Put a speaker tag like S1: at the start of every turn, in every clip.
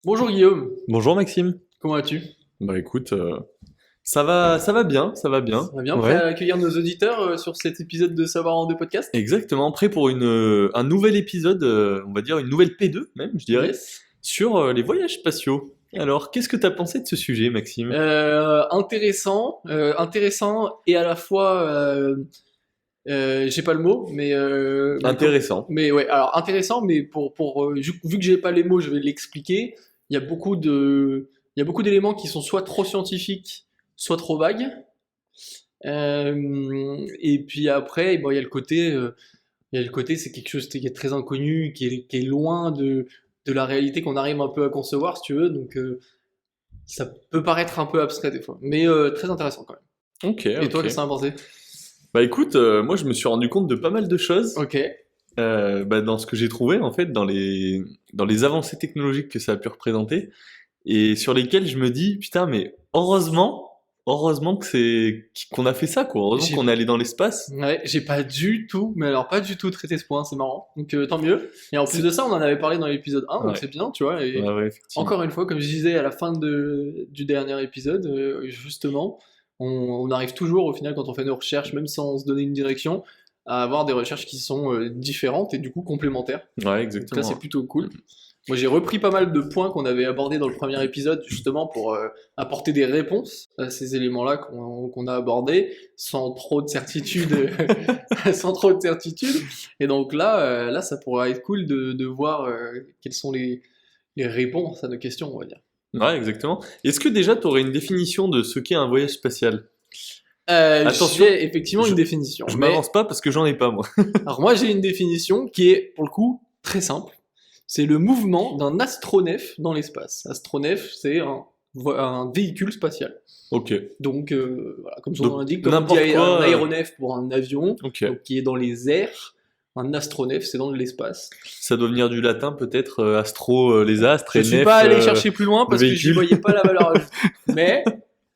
S1: Bonjour Guillaume,
S2: Bonjour Maxime.
S1: comment vas-tu?
S2: Bah écoute, ça va bien, ça va bien.
S1: Ça va bien, prêt
S2: Ouais.
S1: à accueillir nos auditeurs sur cet épisode de Savoir en deux podcast?
S2: Exactement, prêt pour un nouvel épisode, on va dire une nouvelle P2 même, je dirais,
S1: Yes.
S2: sur les voyages spatiaux. Alors, qu'est-ce que t'as pensé de ce sujet, Maxime?
S1: Intéressant et à la fois, j'ai pas le mot,
S2: Intéressant.
S1: mais ouais, alors intéressant, mais vu que j'ai pas les mots, je vais l'expliquer. Il y a il y a beaucoup d'éléments qui sont soit trop scientifiques, soit trop vagues. Et puis après, bon, il y a le côté, c'est quelque chose qui est très inconnu, qui est loin de la réalité qu'on arrive un peu à concevoir, si tu veux. Donc, ça peut paraître un peu abstrait des fois, mais très intéressant quand
S2: Ok,
S1: même. Et toi,
S2: ok.
S1: qu'est-ce que t'en as pensé?
S2: Bah écoute, moi je me suis rendu compte de pas mal de choses
S1: Ok.
S2: dans ce que j'ai trouvé en fait, dans les avancées technologiques que ça a pu représenter, et sur lesquelles je me dis, putain, mais heureusement qu'on a fait ça, quoi. Heureusement
S1: J'ai
S2: qu'on est allé dans l'espace.
S1: ouais, j'ai pas du tout, mais alors pas du tout traité ce point, c'est marrant. Donc tant mieux. Et en plus de ça, on en avait parlé dans l'épisode 1, donc
S2: Ouais,
S1: c'est bien, tu vois.
S2: ouais,
S1: Et
S2: ouais, effectivement.
S1: encore une fois, comme je disais à la fin du dernier épisode, justement, on arrive toujours au final quand on fait nos recherches, même sans se donner une direction, à avoir des recherches qui sont différentes et du coup complémentaires.
S2: Ouais,
S1: Donc ça, c'est
S2: exactement.
S1: plutôt cool. Moi, j'ai repris pas mal de points qu'on avait abordés dans le premier épisode, justement pour apporter des réponses à ces éléments-là qu'on a abordés, sans trop de certitude, sans trop de certitude. Et donc là, ça pourrait être cool de voir quelles sont les réponses à nos questions, on va dire.
S2: Ouais, exactement. Est-ce que déjà tu aurais une définition de ce qu'est un voyage spatial? Attention,
S1: J'ai effectivement une
S2: je,
S1: définition,
S2: je
S1: mais
S2: m'avance pas parce que j'en ai pas moi.
S1: alors moi j'ai une définition qui est pour le coup très simple. C'est le mouvement d'un astronef dans l'espace. Astronef, c'est un véhicule spatial.
S2: Ok.
S1: Donc, voilà, comme son nom
S2: Donc
S1: l'indique, comme on dit
S2: n'importe
S1: un
S2: quoi.
S1: aéronef pour un avion,
S2: Ok.
S1: donc qui est dans les airs, un astronef, c'est dans l'espace.
S2: Ça doit venir du latin peut-être, astro, les astres,
S1: Je
S2: et
S1: suis pas
S2: nef,
S1: allé chercher plus loin
S2: le
S1: parce que j'y
S2: véhicule.
S1: voyais pas la valeur ajoutée. Mais,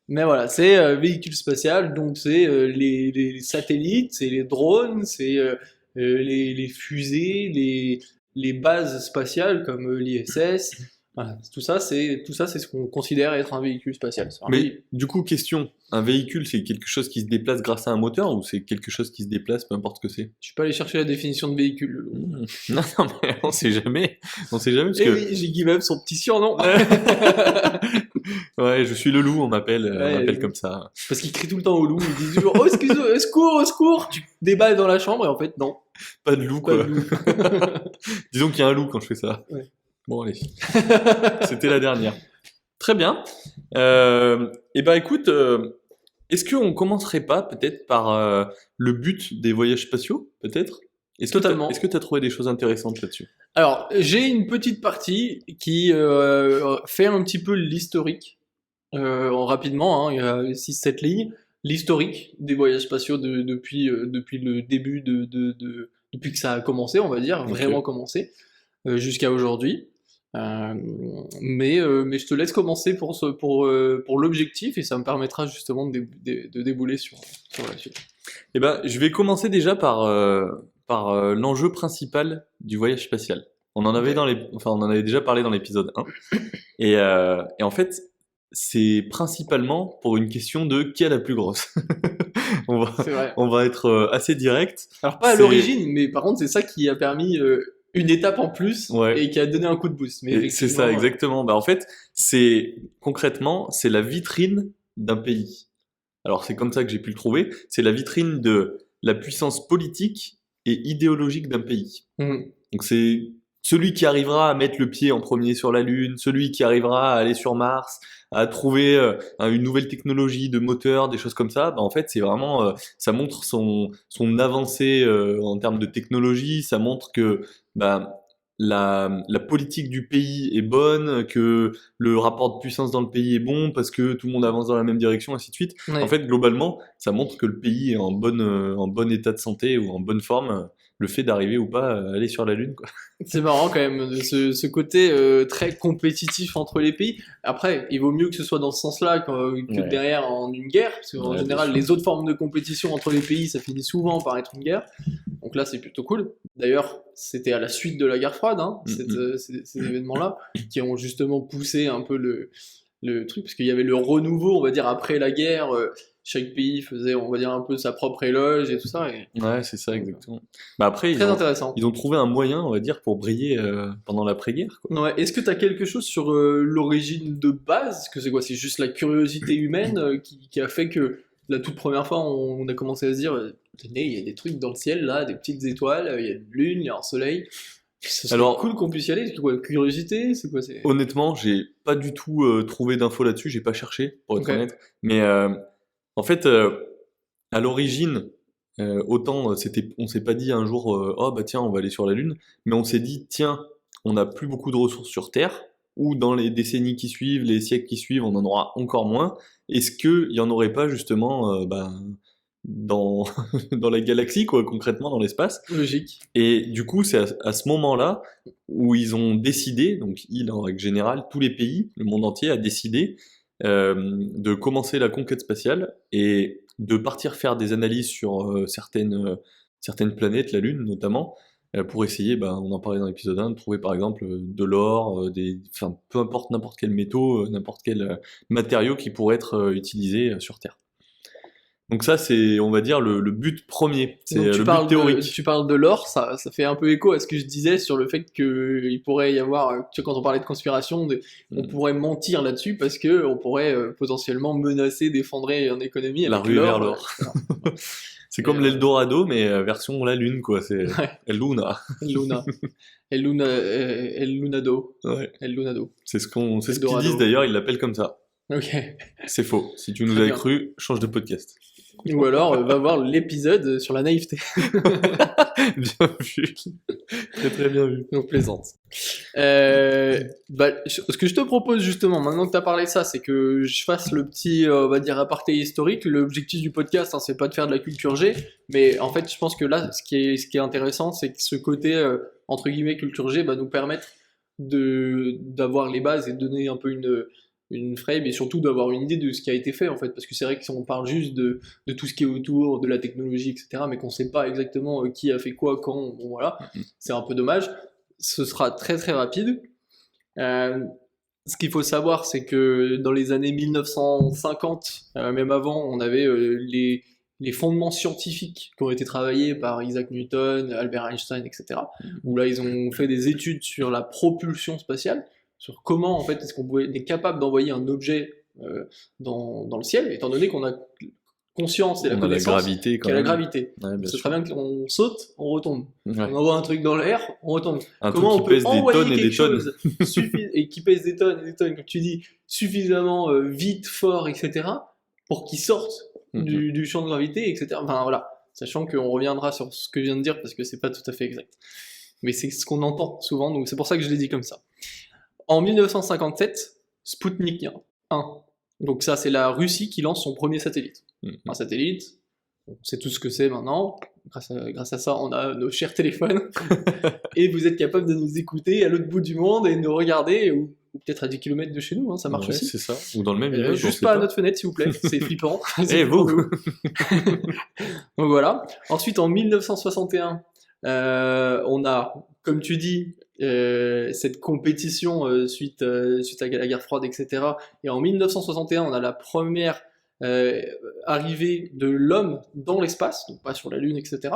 S1: mais voilà, c'est véhicule spatial, donc c'est les satellites, c'est les drones, c'est les fusées, les bases spatiales comme l'ISS. Voilà, tout ça, c'est ce qu'on considère être un véhicule spatial. C'est un
S2: Mais du coup, question, un véhicule c'est quelque chose qui se déplace grâce à un moteur ou c'est quelque chose qui se déplace peu importe ce que c'est?
S1: Je suis pas allé chercher la définition de véhicule.
S2: Non, non, mais on sait jamais parce
S1: Et
S2: que
S1: oui, j'ai give up son petit surnom.
S2: ouais, je suis le loup, on m'appelle
S1: Ouais,
S2: comme ça.
S1: parce qu'il crie tout le temps au loup, il dit toujours au secours, au secours. Tu déballes dans la chambre et en fait, non,
S2: Pas de loup
S1: pas de
S2: quoi.
S1: loup.
S2: Disons qu'il y a un loup quand je fais ça.
S1: Ouais.
S2: Bon allez, c'était la dernière. Très bien. Et ben écoute, est-ce qu'on commencerait pas peut-être par le but des voyages spatiaux, peut-être?
S1: Totalement.
S2: Est-ce que t'as trouvé des choses intéressantes là-dessus?
S1: Alors, j'ai une petite partie qui fait un petit peu l'historique, rapidement, hein, il y a 6-7 lignes, l'historique des voyages spatiaux depuis le début depuis que ça a commencé, on va dire,
S2: Ok.
S1: vraiment commencé, jusqu'à aujourd'hui. Euh, mais je te laisse commencer pour l'objectif et ça me permettra justement de débouler sur la suite.
S2: Eh ben, je vais commencer déjà par l'enjeu principal du voyage spatial.
S1: Ok.
S2: On en avait déjà parlé dans l'épisode 1. Et en fait, c'est principalement pour une question de qui est la plus grosse. On va,
S1: C'est vrai.
S2: on va être assez direct.
S1: Alors pas à
S2: C'est,
S1: l'origine, mais par contre c'est ça qui a permis une étape en plus
S2: ouais,
S1: et qui a donné un coup de boost. Mais
S2: et c'est ça
S1: effectivement,
S2: exactement. Bah, en fait, concrètement, c'est la vitrine d'un pays. Alors c'est comme ça que j'ai pu le trouver. C'est la vitrine de la puissance politique et idéologique d'un pays.
S1: mhm.
S2: Donc c'est celui qui arrivera à mettre le pied en premier sur la Lune, celui qui arrivera à aller sur Mars, à trouver une nouvelle technologie de moteur, des choses comme ça. Bah, en fait, c'est vraiment, ça montre son avancée en termes de technologie. Ça montre que bah, la politique du pays est bonne, que le rapport de puissance dans le pays est bon parce que tout le monde avance dans la même direction, ainsi de suite. En
S1: Ouais.
S2: fait, globalement, ça montre que le pays est en bon état de santé ou en bonne forme. Le fait d'arriver ou pas à aller sur la Lune, quoi.
S1: C'est marrant quand même, ce côté très compétitif entre les pays. Après, il vaut mieux que ce soit dans ce sens-là que
S2: Ouais,
S1: derrière en une guerre, parce qu'en
S2: ouais, bien
S1: général,
S2: sûr.
S1: les autres formes de compétition entre les pays, ça finit souvent par être une guerre. Donc là, c'est plutôt cool. D'ailleurs, c'était à la suite de la guerre froide, hein,
S2: Mhm.
S1: ces événements-là, qui ont justement poussé un peu le truc, parce qu'il y avait le renouveau, on va dire, après la guerre. Chaque pays faisait, on va dire, un peu sa propre éloge et tout ça. Et
S2: Ouais, c'est ça, exactement. Bah après,
S1: très intéressant.
S2: ils ont trouvé un moyen, on va dire, pour briller pendant l'après-guerre, quoi.
S1: Ouais. Est-ce que tu as quelque chose sur l'origine de base? Que c'est quoi? C'est juste la curiosité humaine qui a fait que la toute première fois, on a commencé à se dire, tenez, il y a des trucs dans le ciel là, des petites étoiles, il y a une lune, il y a un soleil. Ce serait
S2: Alors,
S1: cool qu'on puisse y aller. C'est quoi? Curiosité? C'est quoi? C'est...
S2: honnêtement, j'ai pas du tout trouvé d'infos là-dessus, j'ai pas cherché, pour être
S1: Ok.
S2: honnête. Mais en fait, à l'origine, autant on s'est pas dit un jour, oh bah tiens, on va aller sur la Lune, mais on s'est dit, tiens, on n'a plus beaucoup de ressources sur Terre, ou dans les décennies qui suivent, les siècles qui suivent, on en aura encore moins. Est-ce qu'il y en aurait pas justement dans, dans la galaxie, quoi, concrètement, dans l'espace?
S1: Logique.
S2: Et du coup, c'est à ce moment-là où ils ont décidé, donc ils en règle générale, tous les pays, le monde entier a décidé de commencer la conquête spatiale et de partir faire des analyses sur certaines planètes, la Lune notamment, pour essayer, on en parlait dans l'épisode 1, de trouver par exemple de l'or, enfin peu importe n'importe quel métaux, n'importe quel matériau qui pourrait être utilisé sur Terre. Donc ça, c'est, on va dire, le but premier, c'est
S1: Donc
S2: le but théorique.
S1: tu parles de l'or, ça fait un peu écho à ce que je disais sur le fait qu'il pourrait y avoir, tu vois, quand on parlait de conspiration, on
S2: Mm.
S1: pourrait mentir là-dessus parce que on pourrait potentiellement menacer d'effondrer une économie
S2: La
S1: avec
S2: rue vers
S1: l'or,
S2: l'or.
S1: etc.
S2: C'est
S1: Et,
S2: comme l'Eldorado, mais version la Lune, quoi. C'est
S1: ouais,
S2: El Luna.
S1: El Luna, El Lunado,
S2: Ouais.
S1: El Lunado,
S2: C'est ce qu'ils disent
S1: Eldorado.
S2: d'ailleurs, ils l'appellent comme ça.
S1: Ok,
S2: C'est faux. Si tu nous
S1: très
S2: avais
S1: bien.
S2: cru, change de podcast.
S1: Ou alors va voir l'épisode sur la naïveté.
S2: Bien vu. Très très bien vu.
S1: Donc plaisante. Ce que je te propose justement, maintenant que tu as parlé de ça, c'est que je fasse le petit, on va dire, aparté historique. L'objectif du podcast, hein, c'est pas de faire de la culture G, mais en fait, je pense que là, ce qui est intéressant, c'est que ce côté, entre guillemets, culture G, va nous permettre d'avoir les bases et de donner un peu une frame et surtout d'avoir une idée de ce qui a été fait en fait, parce que c'est vrai que si on parle juste de tout ce qui est autour, de la technologie, etc., mais qu'on sait pas exactement qui a fait quoi, quand, bon voilà, c'est un peu dommage. Ce sera très très rapide. Euh, Ce qu'il faut savoir, c'est que dans les années 1950, même avant, on avait les fondements scientifiques qui ont été travaillés par Isaac Newton, Albert Einstein, etc. Où là, ils ont fait des études sur la propulsion spatiale, sur comment en fait est-ce est capable d'envoyer un objet dans le ciel, étant donné qu'on a conscience et la
S2: On a la
S1: connaissance
S2: gravité quand
S1: qu'il y a la
S2: même.
S1: gravité.
S2: Ouais, bien
S1: Ce
S2: sûr.
S1: serait bien qu'on saute, on retombe.
S2: Ouais.
S1: On envoie un truc dans l'air, on retombe.
S2: Un
S1: Comment on
S2: truc qui
S1: peut
S2: pèse des
S1: envoyer
S2: tonnes et
S1: quelque
S2: des tonnes.
S1: chose et qui pèse des tonnes et des tonnes, comme tu dis, suffisamment vite, fort, etc., pour qu'il sorte du champ de gravité, etc. Enfin voilà, sachant qu'on reviendra sur ce que je viens de dire parce que c'est pas tout à fait exact. Mais c'est ce qu'on entend souvent, donc c'est pour ça que je l'ai dit comme ça. En 1957, Sputnik 1. Donc ça, c'est la Russie qui lance son premier satellite. Un satellite, on sait tout ce que c'est maintenant. Grâce à ça, on a nos chers téléphones. Et vous êtes capable de nous écouter à l'autre bout du monde et de nous regarder, ou peut-être à 10 km de chez nous, hein, ça marche
S2: Ouais,
S1: aussi.
S2: c'est ça. Ou dans le même village, on
S1: Juste
S2: sait
S1: pas à notre fenêtre, s'il vous plaît, c'est flippant. C'est
S2: Eh,
S1: flippant
S2: vous
S1: de ouf. Donc voilà. Ensuite, en 1961, on a, comme tu dis, cette compétition suite à la guerre froide, etc. Et en 1961, on a la première arrivée de l'homme dans l'espace, donc pas sur la Lune, etc.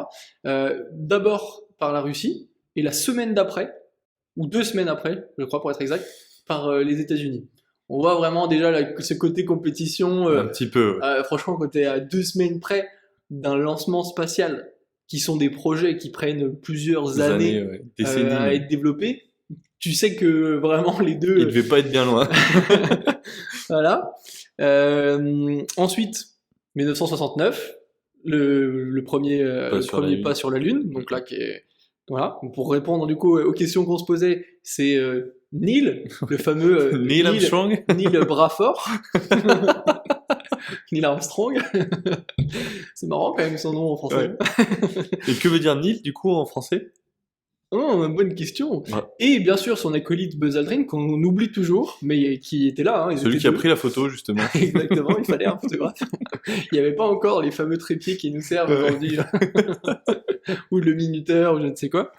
S1: D'abord par la Russie, et la semaine d'après, ou 2 semaines après, je crois pour être exact, par les États-Unis. On voit vraiment déjà ce côté compétition.
S2: Un petit peu. Ouais.
S1: Franchement, quand t'es à 2 semaines près d'un lancement spatial, qui sont des projets qui prennent plusieurs
S2: Des
S1: années
S2: ouais. Décennies.
S1: à
S2: même.
S1: être développés, tu sais que vraiment les deux.
S2: Il devait pas être bien loin.
S1: Voilà. Ensuite, 1969, le premier, pas sur la Lune, donc là qui est. Voilà. Donc, pour répondre du coup aux questions qu'on se posait, c'est Neil, le fameux
S2: Neil Armstrong.
S1: Neil Brafort. Neil Armstrong. C'est marrant quand même son nom en français.
S2: Ouais. Et que veut dire Neil du coup en français?
S1: Oh, bonne question.
S2: Ouais.
S1: Et bien sûr, son acolyte Buzz Aldrin, qu'on oublie toujours, mais qui était là. Hein, ils
S2: Celui
S1: étaient
S2: qui a
S1: deux.
S2: pris la photo, justement.
S1: Exactement, il fallait un photographe. Il n'y avait pas encore les fameux trépieds qui nous servent aujourd'hui, ou le minuteur, ou je ne sais quoi.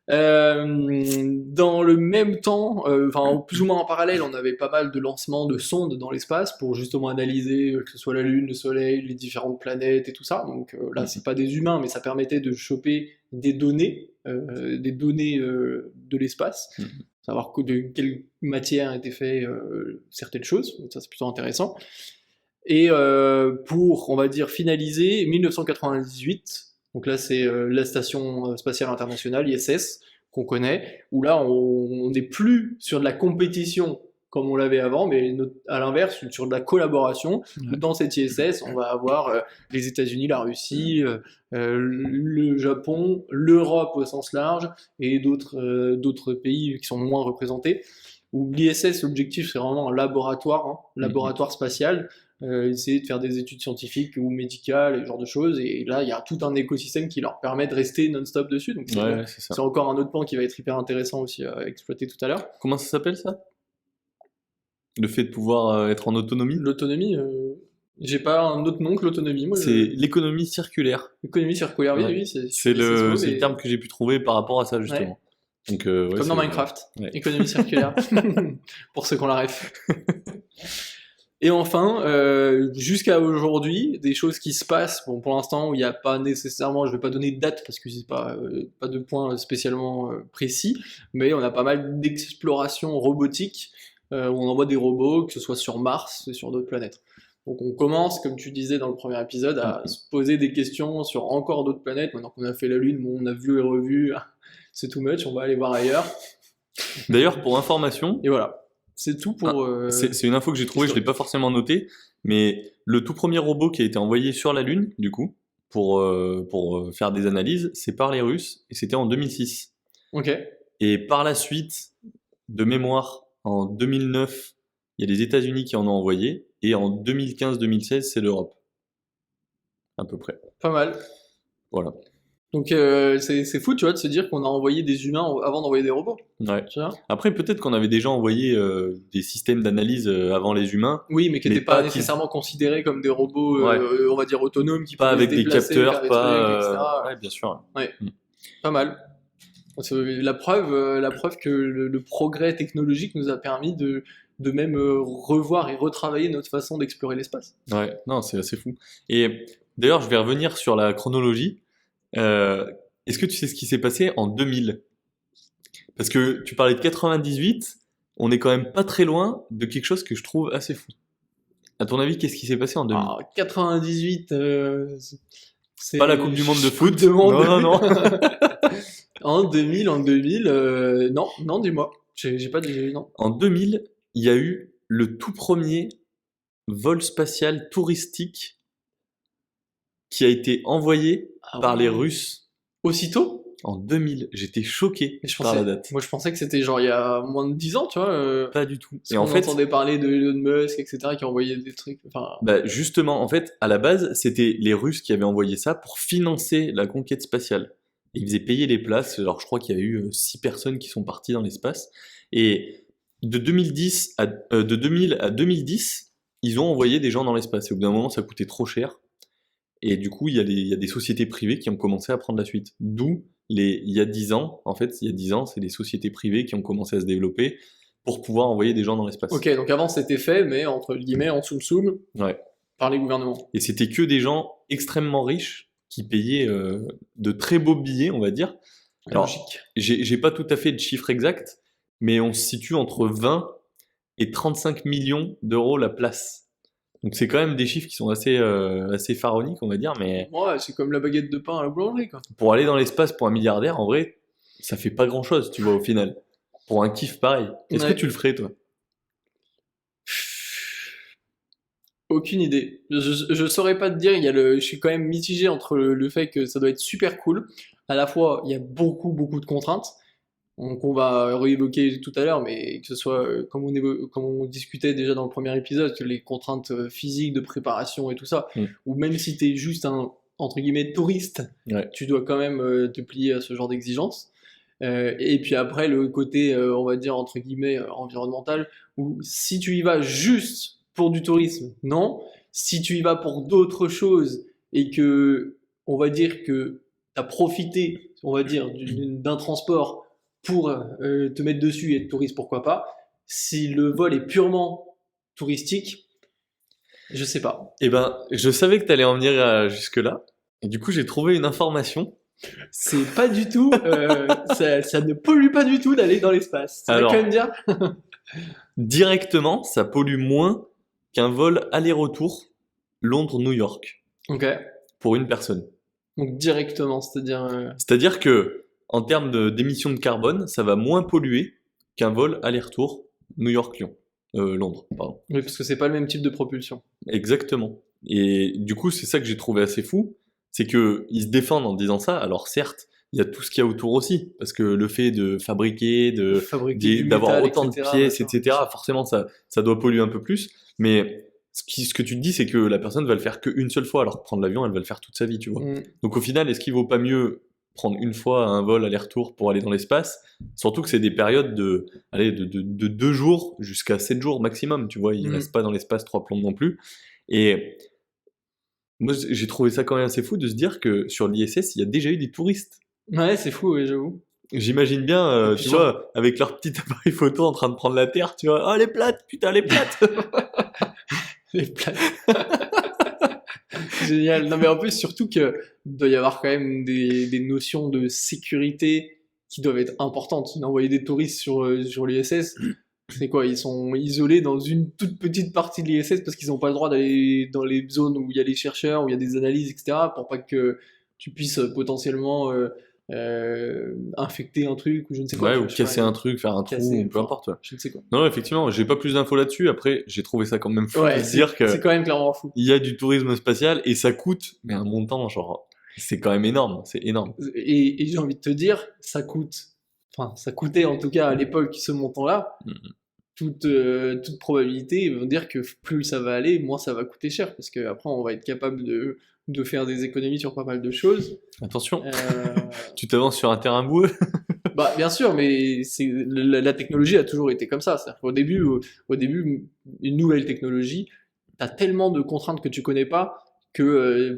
S1: Dans le même temps, enfin plus ou moins en parallèle, on avait pas mal de lancements de sondes dans l'espace pour justement analyser que ce soit la Lune, le Soleil, les différentes planètes et tout ça. Donc là, c'est pas des humains, mais ça permettait de choper des données de l'espace, savoir de quelle matière étaient faites certaines choses. Donc ça, c'est plutôt intéressant. Et pour, on va dire, finaliser, 1998. Donc là, c'est la station spatiale internationale, ISS, qu'on connaît, où là, on n'est plus sur de la compétition comme on l'avait avant, mais à l'inverse, sur de la collaboration.
S2: Ouais.
S1: Dans cette ISS, on va avoir les États-Unis, la Russie, le Japon, l'Europe au sens large, et d'autres pays qui sont moins représentés. Où l'ISS, l'objectif, c'est vraiment un laboratoire spatial, essayer de faire des études scientifiques ou médicales et ce genre de choses, et là il y a tout un écosystème qui leur permet de rester non-stop dessus, donc
S2: Ouais, c'est ça.
S1: c'est encore un autre point qui va être hyper intéressant aussi à exploiter tout à l'heure.
S2: Comment ça s'appelle, ça? Le fait de pouvoir être en autonomie?
S1: L'autonomie, j'ai pas un autre nom que l'autonomie, moi.
S2: C'est l'économie circulaire.
S1: L'économie circulaire, oui,
S2: Ouais.
S1: oui,
S2: C'est
S1: beau,
S2: le
S1: mais
S2: terme que j'ai pu trouver par rapport à ça, justement. Donc, ouais,
S1: comme dans
S2: c'est-
S1: Minecraft,
S2: ouais.
S1: économie circulaire, pour ceux qui ont la ref. Et enfin, jusqu'à aujourd'hui, des choses qui se passent, bon, pour l'instant, où il n'y a pas nécessairement, je vais pas donner de date parce que c'est pas de point spécialement précis, mais on a pas mal d'explorations robotiques, où on envoie des robots, que ce soit sur Mars et sur d'autres planètes. Donc on commence, comme tu disais dans le premier épisode, à se poser des questions sur encore d'autres planètes. Maintenant qu'on a fait la Lune, bon, on a vu et revu, c'est too much, on va aller voir ailleurs.
S2: D'ailleurs, pour information,
S1: Et voilà. C'est tout pour.
S2: c'est une info que j'ai trouvée, je l'ai pas forcément notée, mais le tout premier robot qui a été envoyé sur la Lune, du coup, pour faire des analyses, c'est par les Russes, et c'était en 2006.
S1: Ok.
S2: Et par la suite, de mémoire, en 2009, il y a les États-Unis qui en ont envoyé, et en 2015-2016, c'est l'Europe. À peu près.
S1: Pas mal.
S2: Voilà.
S1: Donc c'est fou, tu vois, de se dire qu'on a envoyé des humains avant d'envoyer des robots.
S2: Ouais.
S1: Tu vois.
S2: Après, peut-être qu'on avait déjà envoyé des systèmes d'analyse avant les humains,
S1: Oui, mais qui
S2: Mais
S1: n'étaient pas
S2: pas
S1: nécessairement considérés comme des robots,
S2: Ouais.
S1: On va dire autonomes, qui
S2: pas
S1: pouvaient
S2: avec
S1: se
S2: des
S1: déplacer,
S2: capteurs,
S1: faire des
S2: pas.
S1: trucs, etc.
S2: Ouais, bien sûr.
S1: Pas mal. C'est la preuve que le progrès technologique nous a permis de même revoir et retravailler notre façon d'explorer l'espace.
S2: Ouais, non, c'est assez fou. Et d'ailleurs, je vais revenir sur la chronologie. Est-ce que tu sais ce qui s'est passé en 2000? Parce que tu parlais de 98, on est quand même pas très loin de quelque chose que je trouve assez fou. À ton avis, qu'est-ce qui s'est passé en 2000?
S1: Alors, 98, c'est
S2: Pas la Coupe du Monde de foot.
S1: Coupe du Monde.
S2: Non, non, non.
S1: En 2000, non, dis-moi. J'ai pas dit non.
S2: En 2000, il y a eu le tout premier vol spatial touristique qui a été envoyé par les Russes
S1: Aussitôt?
S2: en 2000. J'étais choqué
S1: Mais
S2: par la date.
S1: moi je pensais que c'était genre il y a moins de 10 ans, tu vois.
S2: Pas du tout.
S1: Et en fait, on entendait parler de Elon Musk, etc., qui envoyait des trucs. Enfin,
S2: bah justement, en fait, à la base, c'était les Russes qui avaient envoyé ça pour financer la conquête spatiale. Ils faisaient payer les places. Alors, je crois qu'il y a eu 6 personnes qui sont parties dans l'espace. Et de 2000 à 2010, ils ont envoyé des gens dans l'espace. Et au bout d'un moment, ça coûtait trop cher. Et du coup, il y a des sociétés privées qui ont commencé à prendre la suite. D'où il y a 10 ans, en fait, il y a 10 ans, c'est des sociétés privées qui ont commencé à se développer pour pouvoir envoyer des gens dans l'espace.
S1: ok, donc avant c'était fait, mais entre guillemets, en soum-soum,
S2: Ouais.
S1: par les gouvernements.
S2: Et c'était que des gens extrêmement riches qui payaient de très beaux billets, on va dire. Alors,
S1: Logique.
S2: j'ai pas tout à fait de chiffre exact, mais on se situe entre 20 et 35 millions d'euros la place. Donc c'est quand même des chiffres qui sont assez pharaoniques, on va dire, mais
S1: Ouais, c'est comme la baguette de pain à la boulangerie, quoi.
S2: pour aller dans l'espace pour un milliardaire, en vrai, ça fait pas grand-chose, tu vois, au final. Pour un kiff pareil. Est-ce
S1: Ouais.
S2: que tu le ferais, toi?
S1: Aucune idée. Je saurais pas te dire, je suis quand même mitigé entre le fait que ça doit être super cool. À la fois, il y a beaucoup, beaucoup de contraintes. Donc on va réévoquer tout à l'heure, mais que ce soit comme on discutait déjà dans le premier épisode, que les contraintes physiques de préparation et tout ça, ou même si tu es juste un entre guillemets touriste,
S2: Ouais.
S1: tu dois quand même te plier à ce genre d'exigences. Et puis après, le côté, on va dire, entre guillemets, environnemental, où si tu y vas juste pour du tourisme, non. Si tu y vas pour d'autres choses et que, on va dire que tu as profité, on va dire, d'un transport pour te mettre dessus et être touriste, pourquoi pas. Si le vol est purement touristique, je sais pas.
S2: Eh ben, je savais que t'allais en venir jusque-là. Et du coup, j'ai trouvé une information.
S1: C'est pas du tout, ça ne pollue pas du tout d'aller dans l'espace. Ça va
S2: Alors,
S1: quand même dire.
S2: directement, ça pollue moins qu'un vol aller-retour Londres-New York
S1: Ok.
S2: pour une personne.
S1: Donc directement, c'est-à-dire.
S2: C'est-à-dire que, en termes d'émissions de carbone, ça va moins polluer qu'un vol aller-retour New York-Lyon. Londres, pardon.
S1: Oui, parce que c'est pas le même type de propulsion.
S2: Exactement. Et du coup, c'est ça que j'ai trouvé assez fou, c'est que ils se défendent en disant ça. Alors certes, il y a tout ce qu'il y a autour aussi, parce que le fait de fabriquer,
S1: Fabriquer du
S2: d'avoir
S1: métal,
S2: autant de
S1: etc.,
S2: pièces,
S1: machin.
S2: etc. Forcément, ça doit polluer un peu plus. Mais ce que tu te dis, c'est que la personne va le faire qu'une seule fois, alors que prendre l'avion, elle va le faire toute sa vie, tu vois.
S1: Mm.
S2: Donc au final, est-ce qu'il vaut pas mieux prendre une fois un vol aller-retour pour aller dans l'espace? Surtout que c'est des périodes de 2 jours jusqu'à 7 jours maximum, tu vois. Ils
S1: Mm.
S2: restent pas dans l'espace 3 plombes non plus. Et moi, j'ai trouvé ça quand même assez fou de se dire que sur l'ISS, il y a déjà eu des touristes.
S1: Ouais, c'est fou, oui, j'avoue.
S2: J'imagine bien,
S1: Et puis
S2: tu
S1: sur-
S2: vois, avec leur petit appareil photo en train de prendre la Terre, tu vois. Oh, elle est plate, putain, elle est plate!
S1: Les plaques. Génial. Non, mais en plus, surtout que doit y avoir quand même des notions de sécurité qui doivent être importantes. D'envoyer des touristes sur l'ISS, c'est quoi? Ils sont isolés dans une toute petite partie de l'ISS parce qu'ils n'ont pas le droit d'aller dans les zones où il y a les chercheurs, où il y a des analyses, etc., pour pas que tu puisses potentiellement infecter un truc ou je ne sais quoi.
S2: Ouais,
S1: tu
S2: ou
S1: vois, je sais
S2: casser
S1: pas,
S2: un truc, faire un trou,
S1: casser,
S2: ou peu
S1: enfin,
S2: importe. Ouais.
S1: je ne sais quoi.
S2: Non, effectivement, j'ai pas plus d'infos là-dessus. Après, j'ai trouvé ça quand même fou de
S1: Ouais,
S2: se dire que
S1: c'est quand même clairement fou.
S2: il y a du tourisme spatial et ça coûte, mais un montant, genre, c'est quand même énorme, c'est énorme.
S1: Et j'ai envie de te dire, ça coûte, enfin, ça coûtait en tout cas à l'époque ce montant-là.
S2: Mhm.
S1: Toute probabilité veut dire que plus ça va aller, moins ça va coûter cher, parce qu'après on va être capable de faire des économies sur pas mal de choses.
S2: Attention,
S1: Euh,
S2: tu t'avances sur un terrain boueux.
S1: Bah, bien sûr, mais la technologie a toujours été comme ça. C'est-à-dire qu'au début, au début, une nouvelle technologie, tu as tellement de contraintes que tu connais pas que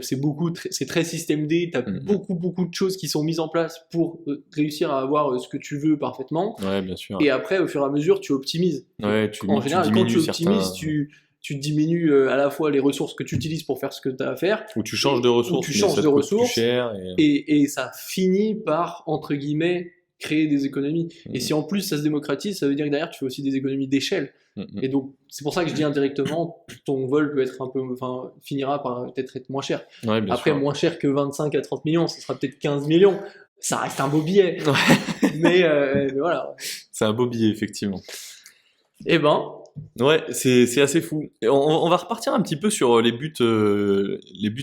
S1: c'est très système D. Tu as
S2: Mhm.
S1: beaucoup de choses qui sont mises en place pour réussir à avoir ce que tu veux parfaitement.
S2: Ouais, bien sûr.
S1: Et après, au fur et à mesure, tu optimises.
S2: Ouais,
S1: En général, quand tu
S2: diminues
S1: optimises,
S2: certains...
S1: tu diminues à la fois les ressources que tu utilises pour faire ce que tu as à faire,
S2: Ou tu changes de
S1: ou
S2: ressources,
S1: tu
S2: mais
S1: changes
S2: ça
S1: de
S2: te coûte plus
S1: ressources,
S2: cher. Et...
S1: et ça finit par, entre guillemets, créer des économies. Et si en plus ça se démocratise, ça veut dire que derrière tu fais aussi des économies d'échelle. Et donc c'est pour ça que je dis indirectement, ton vol peut être un peu, enfin, finira par peut-être être moins cher.
S2: Ouais, bien
S1: Après,
S2: sûr.
S1: moins cher que 25 à 30 millions, ce sera peut-être 15 millions. Ça reste un beau billet.
S2: Ouais,
S1: Mais voilà.
S2: c'est un beau billet, effectivement.
S1: Eh ben,
S2: Ouais, c'est assez fou. Et on va repartir un petit peu sur les buts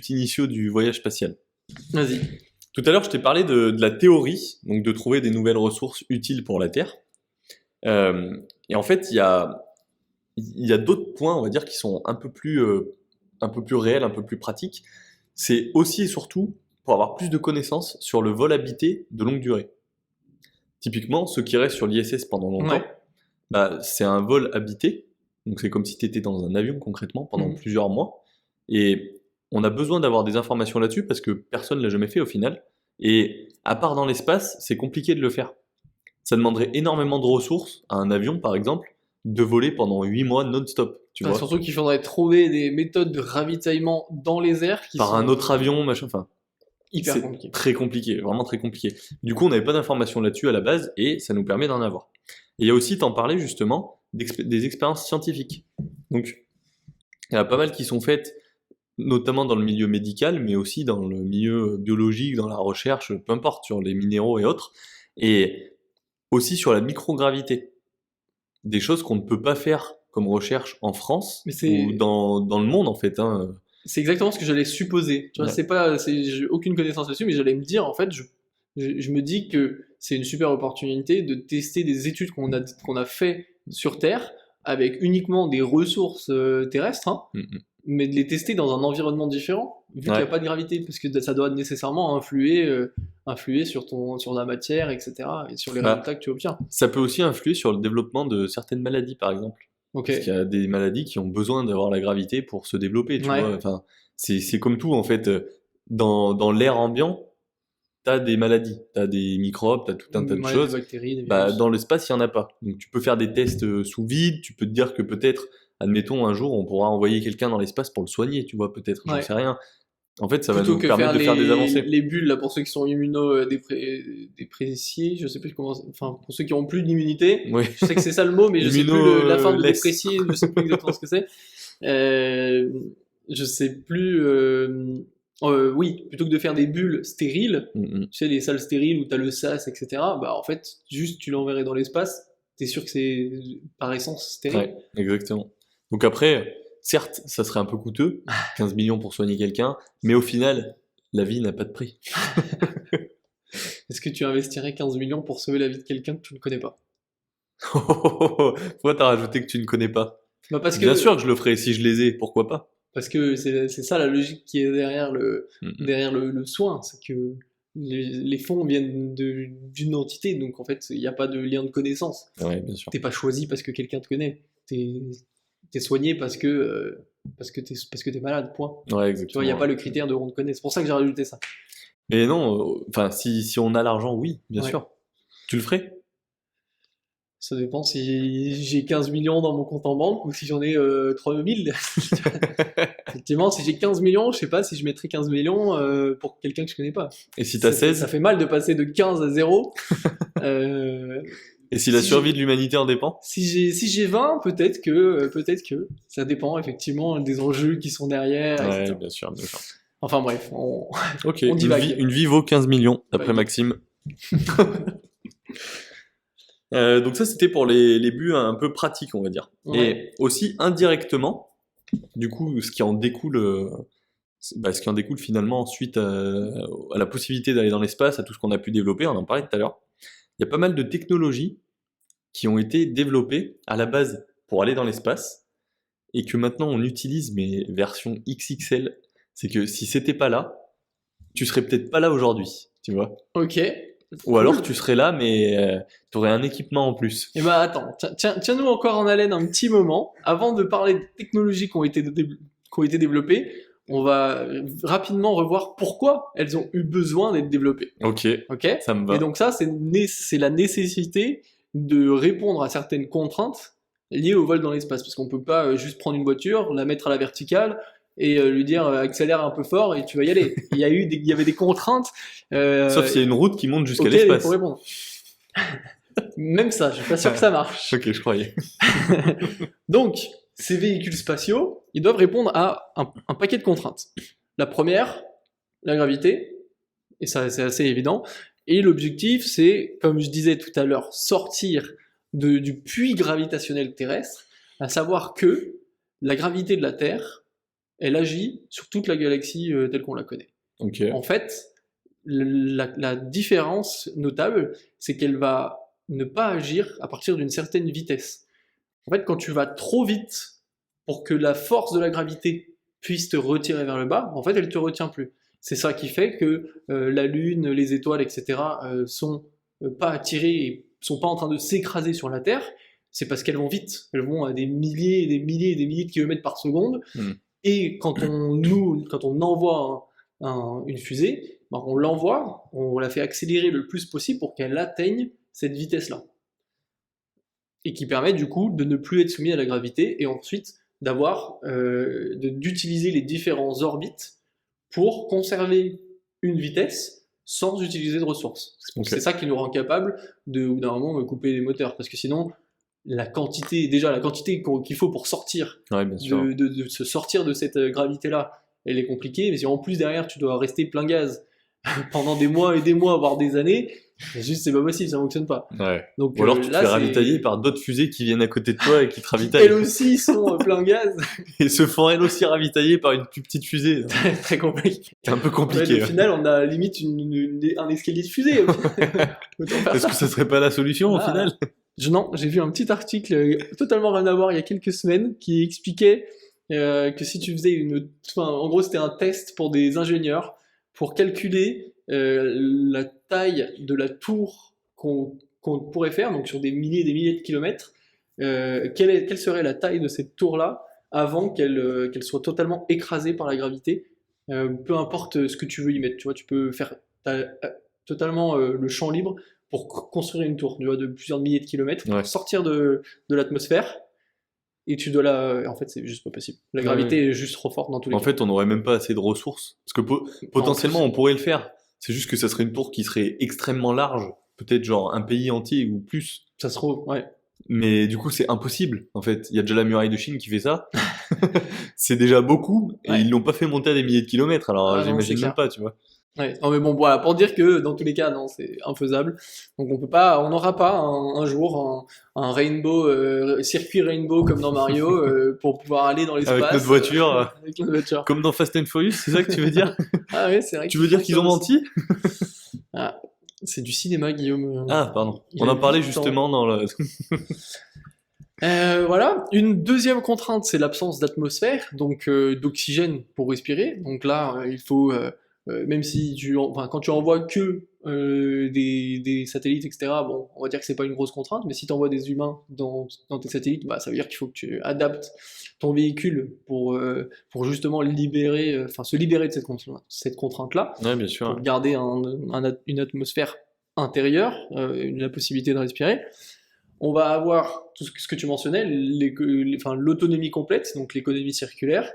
S2: initiaux du voyage spatial.
S1: vas-y.
S2: Tout à l'heure, je t'ai parlé de la théorie, donc de trouver des nouvelles ressources utiles pour la Terre. Et en fait, il y a d'autres points, on va dire, qui sont un peu plus réels, un peu plus pratiques. C'est aussi et surtout pour avoir plus de connaissances sur le vol habité de longue durée. Typiquement, ceux qui restent sur l'ISS pendant longtemps,
S1: Ouais.
S2: bah, c'est un vol habité. Donc c'est comme si tu étais dans un avion concrètement pendant
S1: Mhm.
S2: plusieurs mois. Et on a besoin d'avoir des informations là-dessus parce que personne ne l'a jamais fait au final. Et à part dans l'espace, c'est compliqué de le faire. Ça demanderait énormément de ressources à un avion, par exemple, de voler pendant 8 mois non-stop. Tu vois,
S1: Surtout qu'il faudrait trouver des méthodes de ravitaillement dans les airs qui
S2: par
S1: sont
S2: un autre avion, machin. Enfin,
S1: hyper
S2: c'est
S1: compliquées.
S2: très compliqué, vraiment très compliqué. Du coup, on n'avait pas d'informations là-dessus à la base et ça nous permet d'en avoir. Et il y a aussi, t'en parlais justement, des expériences scientifiques. Donc, il y en a pas mal qui sont faites, notamment dans le milieu médical, mais aussi dans le milieu biologique, dans la recherche, peu importe, sur les minéraux et autres. Et aussi sur la microgravité. Des choses qu'on ne peut pas faire comme recherche en France
S1: Mais c'est-
S2: ou dans le monde, en fait. Hein.
S1: C'est exactement ce que j'allais supposer. Tu vois,
S2: Ouais.
S1: j'ai aucune connaissance là-dessus, mais j'allais me dire, en fait, je me dis que c'est une super opportunité de tester des études qu'on a fait sur Terre avec uniquement des ressources terrestres, hein,
S2: Mhm.
S1: mais de les tester dans un environnement différent vu qu'il n'y a pas de gravité, parce que ça doit nécessairement influer sur la matière, etc., et sur les résultats que tu obtiens.
S2: Ça peut aussi influer sur le développement de certaines maladies, par exemple.
S1: Ok.
S2: Parce qu'il y a des maladies qui ont besoin d'avoir la gravité pour se développer, tu vois. Enfin, c'est comme tout, en fait. Dans l'air ambiant, t'as des maladies, t'as des microbes, t'as tout un tas de choses.
S1: Des bactéries, des virus.
S2: Dans l'espace, il n'y en a pas. Donc tu peux faire des tests sous vide, tu peux te dire que peut-être, admettons, un jour, on pourra envoyer quelqu'un dans l'espace pour le soigner, tu vois, peut-être, j'en sais rien. En fait, ça va nous permettre de faire des avancées.
S1: Les bulles, là, pour ceux qui sont immunodépréciés, je sais plus comment, enfin, pour ceux qui ont plus d'immunité, je sais que c'est ça le mot, mais je sais plus la fin de déprécier, je sais plus exactement ce que c'est. Je sais plus, oui, plutôt que de faire des bulles stériles, tu sais, les salles stériles où t'as le sas, etc., bah, en fait, juste, tu l'enverrais dans l'espace, t'es sûr que c'est, par essence, stérile.
S2: Ouais, exactement. Donc après, certes, ça serait un peu coûteux, 15 millions pour soigner quelqu'un, mais au final, la vie n'a pas de prix.
S1: Est-ce que tu investirais 15 millions pour sauver la vie de quelqu'un que tu ne connais pas?
S2: Pourquoi t'as rajouté que tu ne connais pas?
S1: Bah parce que,
S2: bien sûr que je le ferais si je les ai, pourquoi pas?
S1: Parce que c'est ça la logique qui est derrière le soin, c'est que les fonds viennent d'une entité, donc en fait, il n'y a pas de lien de connaissance.
S2: Ouais, bien sûr.
S1: T'es pas choisi parce que quelqu'un te connaît. T'es soigné parce que t'es malade, point.
S2: Ouais, exactement.
S1: Tu vois, il n'y a pas le critère de on te connaît. C'est pour ça que j'ai rajouté ça.
S2: Mais non, enfin, si on a l'argent, oui, bien sûr. Tu le ferais?
S1: Ça dépend si j'ai 15 millions dans mon compte en banque ou si j'en ai 3000. Effectivement, si j'ai 15 millions, je sais pas si je mettrais 15 millions pour quelqu'un que je connais pas.
S2: Et si t'as 16?
S1: Ça fait mal de passer de 15 à 0.
S2: Et si la survie de l'humanité en dépend?
S1: Si j'ai 20, peut-être que ça dépend effectivement des enjeux qui sont derrière.
S2: Ouais,
S1: etc.
S2: bien sûr, bien sûr.
S1: Enfin bref,
S2: Ok,
S1: on divague.
S2: une vie vaut 15 millions, d'après Maxime. Donc ça, c'était pour les buts un peu pratiques, on va dire.
S1: Ouais.
S2: Et aussi indirectement, du coup, ce qui en découle finalement suite à la possibilité d'aller dans l'espace, à tout ce qu'on a pu développer, on en parlait tout à l'heure. Il y a pas mal de technologies qui ont été développées à la base pour aller dans l'espace et que maintenant on utilise, mais version XXL. C'est que si c'était pas là, tu serais peut-être pas là aujourd'hui, tu vois.
S1: Ok.
S2: Ou alors tu serais là, mais tu aurais un équipement en plus.
S1: Et bah attends, tiens-nous encore en haleine un petit moment. Avant de parler des technologies qui ont été développées, on va rapidement revoir pourquoi elles ont eu besoin d'être développées.
S2: Ok, ça me va.
S1: Et donc ça, c'est la nécessité de répondre à certaines contraintes liées au vol dans l'espace. Parce qu'on peut pas juste prendre une voiture, la mettre à la verticale et lui dire accélère un peu fort et tu vas y aller. Il y avait des contraintes.
S2: Sauf s'il y a une route qui monte jusqu'à l'espace.
S1: Faut répondre. Même ça, je suis pas sûr que ça marche.
S2: Ok, je croyais.
S1: Donc, ces véhicules spatiaux, ils doivent répondre à un paquet de contraintes. La première, la gravité, et ça c'est assez évident. Et l'objectif, c'est, comme je disais tout à l'heure, sortir du puits gravitationnel terrestre, à savoir que la gravité de la Terre, elle agit sur toute la galaxie telle qu'on la connaît.
S2: Okay.
S1: En fait, la différence notable, c'est qu'elle va ne pas agir à partir d'une certaine vitesse. En fait, quand tu vas trop vite pour que la force de la gravité puisse te retirer vers le bas, en fait, elle te retient plus. C'est ça qui fait que la Lune, les étoiles, etc. Sont pas attirées et sont pas en train de s'écraser sur la Terre. C'est parce qu'elles vont vite. Elles vont à des milliers et des milliers et des milliers de kilomètres par seconde. Et quand on envoie une fusée, ben on l'envoie, on la fait accélérer le plus possible pour qu'elle atteigne cette vitesse-là. Et qui permet du coup de ne plus être soumis à la gravité et ensuite d'utiliser les différentes orbites pour conserver une vitesse sans utiliser de ressources. C'est ça qui nous rend capable d'un moment couper les moteurs, parce que sinon la quantité qu'il faut pour sortir de se sortir de cette gravité-là, elle est compliquée, mais si en plus derrière tu dois rester plein gaz pendant des mois et des mois, voire des années, c'est pas possible, ça fonctionne pas.
S2: Ouais.
S1: Donc,
S2: ou alors tu te fais ravitailler par d'autres fusées qui viennent à côté de toi et qui te ravitaillent.
S1: Elles aussi sont plein gaz.
S2: Et se font elles aussi ravitailler par une plus petite fusée.
S1: Très compliqué.
S2: C'est un peu compliqué.
S1: Au final, on a limite un escalier de fusée.
S2: Est-ce que ça serait pas la solution au final?
S1: Non, j'ai vu un petit article totalement rien à voir il y a quelques semaines qui expliquait
S2: Ouais.
S1: que si tu faisais en gros, c'était un test pour des ingénieurs pour calculer la taille de la tour qu'on pourrait faire, donc sur des milliers de kilomètres, quelle serait la taille de cette tour-là avant qu'elle soit totalement écrasée par la gravité, peu importe ce que tu veux y mettre, tu vois, tu peux faire totalement le champ libre pour construire une tour, tu vois, de plusieurs milliers de kilomètres,
S2: Ouais.
S1: sortir de l'atmosphère, et tu dois en fait, c'est juste pas possible. La gravité est juste trop forte dans tous les
S2: En
S1: cas.
S2: fait, on n'aurait même pas assez de ressources. Parce que potentiellement, on pourrait le faire. C'est juste que ça serait une tour qui serait extrêmement large. Peut-être genre un pays entier ou plus.
S1: Ça se trouve, ouais.
S2: Mais du coup, c'est impossible. En fait, il y a déjà la muraille de Chine qui fait ça. C'est déjà beaucoup. Et
S1: Ouais.
S2: ils l'ont pas fait monter à des milliers de kilomètres. Alors,
S1: Ah non, c'est
S2: j'imagine
S1: clair.
S2: même pas, tu vois.
S1: Ouais. Non, mais bon, voilà, pour dire que dans tous les cas, non, c'est infaisable. Donc on n'aura pas un jour un rainbow, circuit rainbow comme dans Mario pour pouvoir aller dans l'espace.
S2: Avec notre voiture.
S1: Avec notre voiture.
S2: Comme dans Fast and Furious, c'est ça que tu veux dire?
S1: Ah ouais, c'est vrai.
S2: Tu veux dire qu'ils ont menti?
S1: Ah, c'est du cinéma, Guillaume.
S2: Ah, pardon.
S1: Il
S2: On
S1: a
S2: en parlait
S1: 8 ans.
S2: justement dans le...
S1: Voilà. Une deuxième contrainte, c'est l'absence d'atmosphère, donc d'oxygène pour respirer. Donc là, il faut, même si quand tu envoies que des satellites, etc., bon, on va dire que c'est pas une grosse contrainte, mais si tu envoies des humains dans tes satellites, bah, ça veut dire qu'il faut que tu adaptes ton véhicule pour justement se libérer de cette contrainte-là,
S2: Ouais, bien sûr.
S1: pour garder une atmosphère intérieure, la possibilité de respirer. On va avoir tout ce que tu mentionnais, l'autonomie complète, donc l'économie circulaire,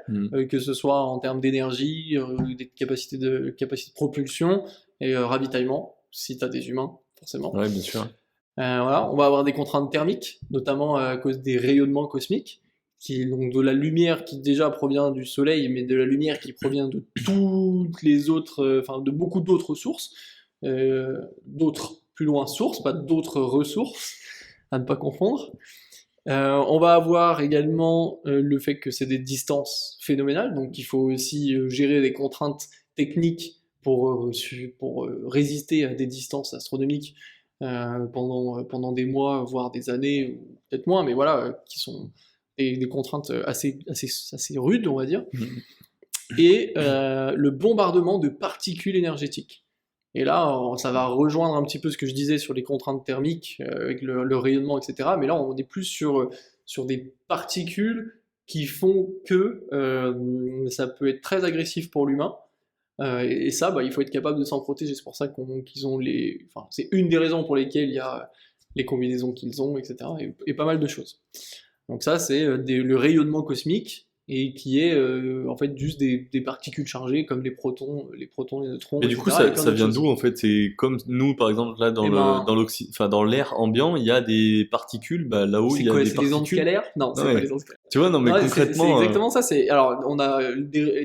S1: que ce soit en termes d'énergie, des capacités de propulsion et ravitaillement, si tu as des humains, forcément.
S2: Ouais, bien sûr.
S1: Voilà. On va avoir des contraintes thermiques, notamment à cause des rayonnements cosmiques, donc de la lumière qui déjà provient du Soleil, mais de la lumière qui provient de toutes les autres, de beaucoup d'autres sources, d'autres plus loin sources, pas d'autres ressources, à ne pas confondre. On va avoir également le fait que c'est des distances phénoménales, donc il faut aussi gérer des contraintes techniques pour résister à des distances astronomiques pendant des mois, voire des années, ou peut-être moins, mais voilà, qui sont des contraintes assez rudes, on va dire. Et le bombardement de particules énergétiques. Et là, ça va rejoindre un petit peu ce que je disais sur les contraintes thermiques, avec le rayonnement, etc. Mais là, on est plus sur des particules qui font que ça peut être très agressif pour l'humain. Et ça, bah, il faut être capable de s'en protéger. C'est pour ça qu'ils ont c'est une des raisons pour lesquelles il y a les combinaisons qu'ils ont, etc. Et pas mal de choses. Donc ça, c'est le rayonnement cosmique, et qui est en fait juste des particules chargées comme les protons, les neutrons,
S2: Et du coup,
S1: etc.
S2: ça vient d'où en fait? C'est comme nous, par exemple, là dans l'air ambiant, il y a des particules. Bah, là-haut, il y a des
S1: C'est des ondes
S2: particules.
S1: scalaires? Non, c'est
S2: Ouais.
S1: pas les ondes scalaires.
S2: Tu vois, non, mais
S1: Non, c'est
S2: concrètement,
S1: exactement ça. Alors, on a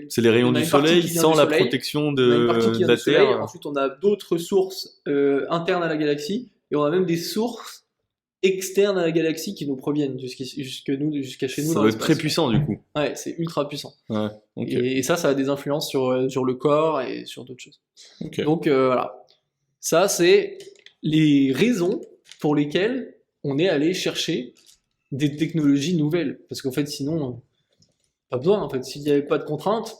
S2: c'est les rayons
S1: on a
S2: du
S1: une partie
S2: soleil
S1: qui vient
S2: sans
S1: du
S2: la
S1: soleil,
S2: protection
S1: on a une partie qui
S2: de
S1: vient
S2: la
S1: du soleil,
S2: Terre.
S1: ensuite on a d'autres sources internes à la galaxie, et on a même des sources externes à la galaxie qui nous proviennent jusqu'à chez nous
S2: Ça
S1: dans
S2: doit être
S1: l'espace.
S2: très puissant du coup.
S1: Ouais, c'est ultra puissant.
S2: Ouais. Ok.
S1: Et ça a des influences sur le corps et sur d'autres choses.
S2: Ok.
S1: Donc voilà. Ça, c'est les raisons pour lesquelles on est allé chercher des technologies nouvelles. Parce qu'en fait, sinon, pas besoin. En fait, s'il n'y avait pas de contraintes,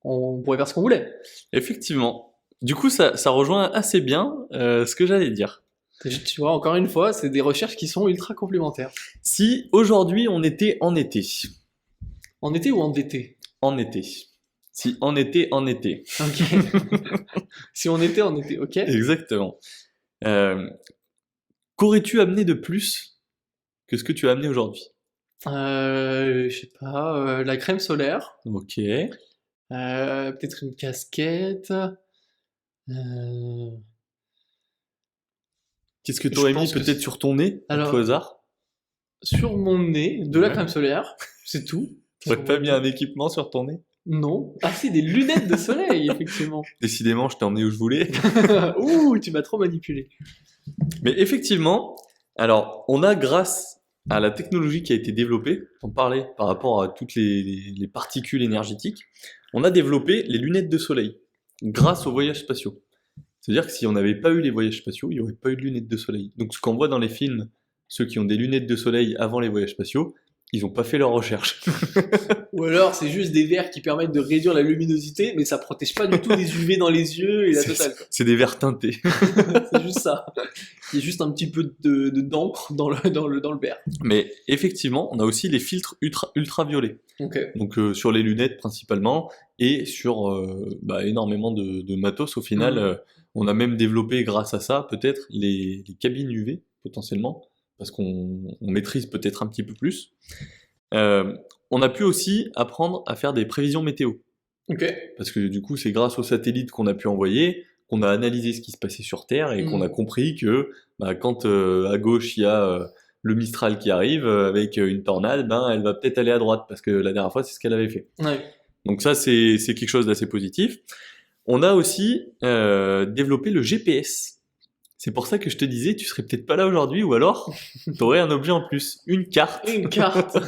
S1: on pourrait faire ce qu'on voulait.
S2: Effectivement. Du coup, ça rejoint assez bien ce que j'allais dire.
S1: Tu vois, encore une fois, c'est des recherches qui sont ultra complémentaires.
S2: Si aujourd'hui on était en été.
S1: En été ou en été?
S2: En été. Si en été, en été.
S1: Ok. Si on était en été, ok.
S2: Exactement. Qu'aurais-tu amené de plus que ce que tu as amené aujourd'hui?
S1: Je sais pas, la crème solaire,
S2: Ok.
S1: peut-être une casquette.
S2: Qu'est-ce que tu
S1: Je
S2: aurais mis
S1: pense que
S2: peut-être sur ton nez, à
S1: Alors,
S2: tout hasard?
S1: sur mon nez, de la
S2: Ouais.
S1: crème solaire, c'est tout.
S2: T'aurais
S1: Sur
S2: pas
S1: mon
S2: mis
S1: nez.
S2: un équipement sur ton nez?
S1: Non. Ah si, des lunettes de soleil, effectivement.
S2: Décidément, je t'ai emmené où je voulais.
S1: Ouh, tu m'as trop manipulé.
S2: Mais effectivement, alors, on a grâce à la technologie qui a été développée, on parlait par rapport à toutes les particules énergétiques, on a développé les lunettes de soleil grâce aux voyages spatiaux. C'est-à-dire que si on n'avait pas eu les voyages spatiaux, il n'y aurait pas eu de lunettes de soleil. Donc ce qu'on voit dans les films, ceux qui ont des lunettes de soleil avant les voyages spatiaux, ils ont pas fait leur recherche.
S1: Ou alors c'est juste des verres qui permettent de réduire la luminosité, mais ça protège pas du tout des UV dans les yeux et la totale, quoi.
S2: C'est des verres teintés.
S1: C'est juste ça. Il y a juste un petit peu d'encre dans le verre.
S2: Mais effectivement, on a aussi les filtres ultraviolets.
S1: Ok.
S2: Donc sur les lunettes principalement, et sur énormément de matos au final. On a même développé grâce à ça peut-être les cabines UV potentiellement, parce qu'on maîtrise peut-être un petit peu plus. On a pu aussi apprendre à faire des prévisions météo.
S1: Ok.
S2: Parce que du coup, c'est grâce aux satellites qu'on a pu envoyer, qu'on a analysé ce qui se passait sur Terre et qu'on a compris que quand à gauche il y a le Mistral qui arrive avec une tornade, elle va peut-être aller à droite, parce que la dernière fois, c'est ce qu'elle avait fait.
S1: Ouais.
S2: Donc ça, c'est quelque chose d'assez positif. On a aussi développé le GPS. C'est pour ça que je te disais, tu serais peut-être pas là aujourd'hui, ou alors tu aurais un objet en plus, une carte.
S1: Une carte.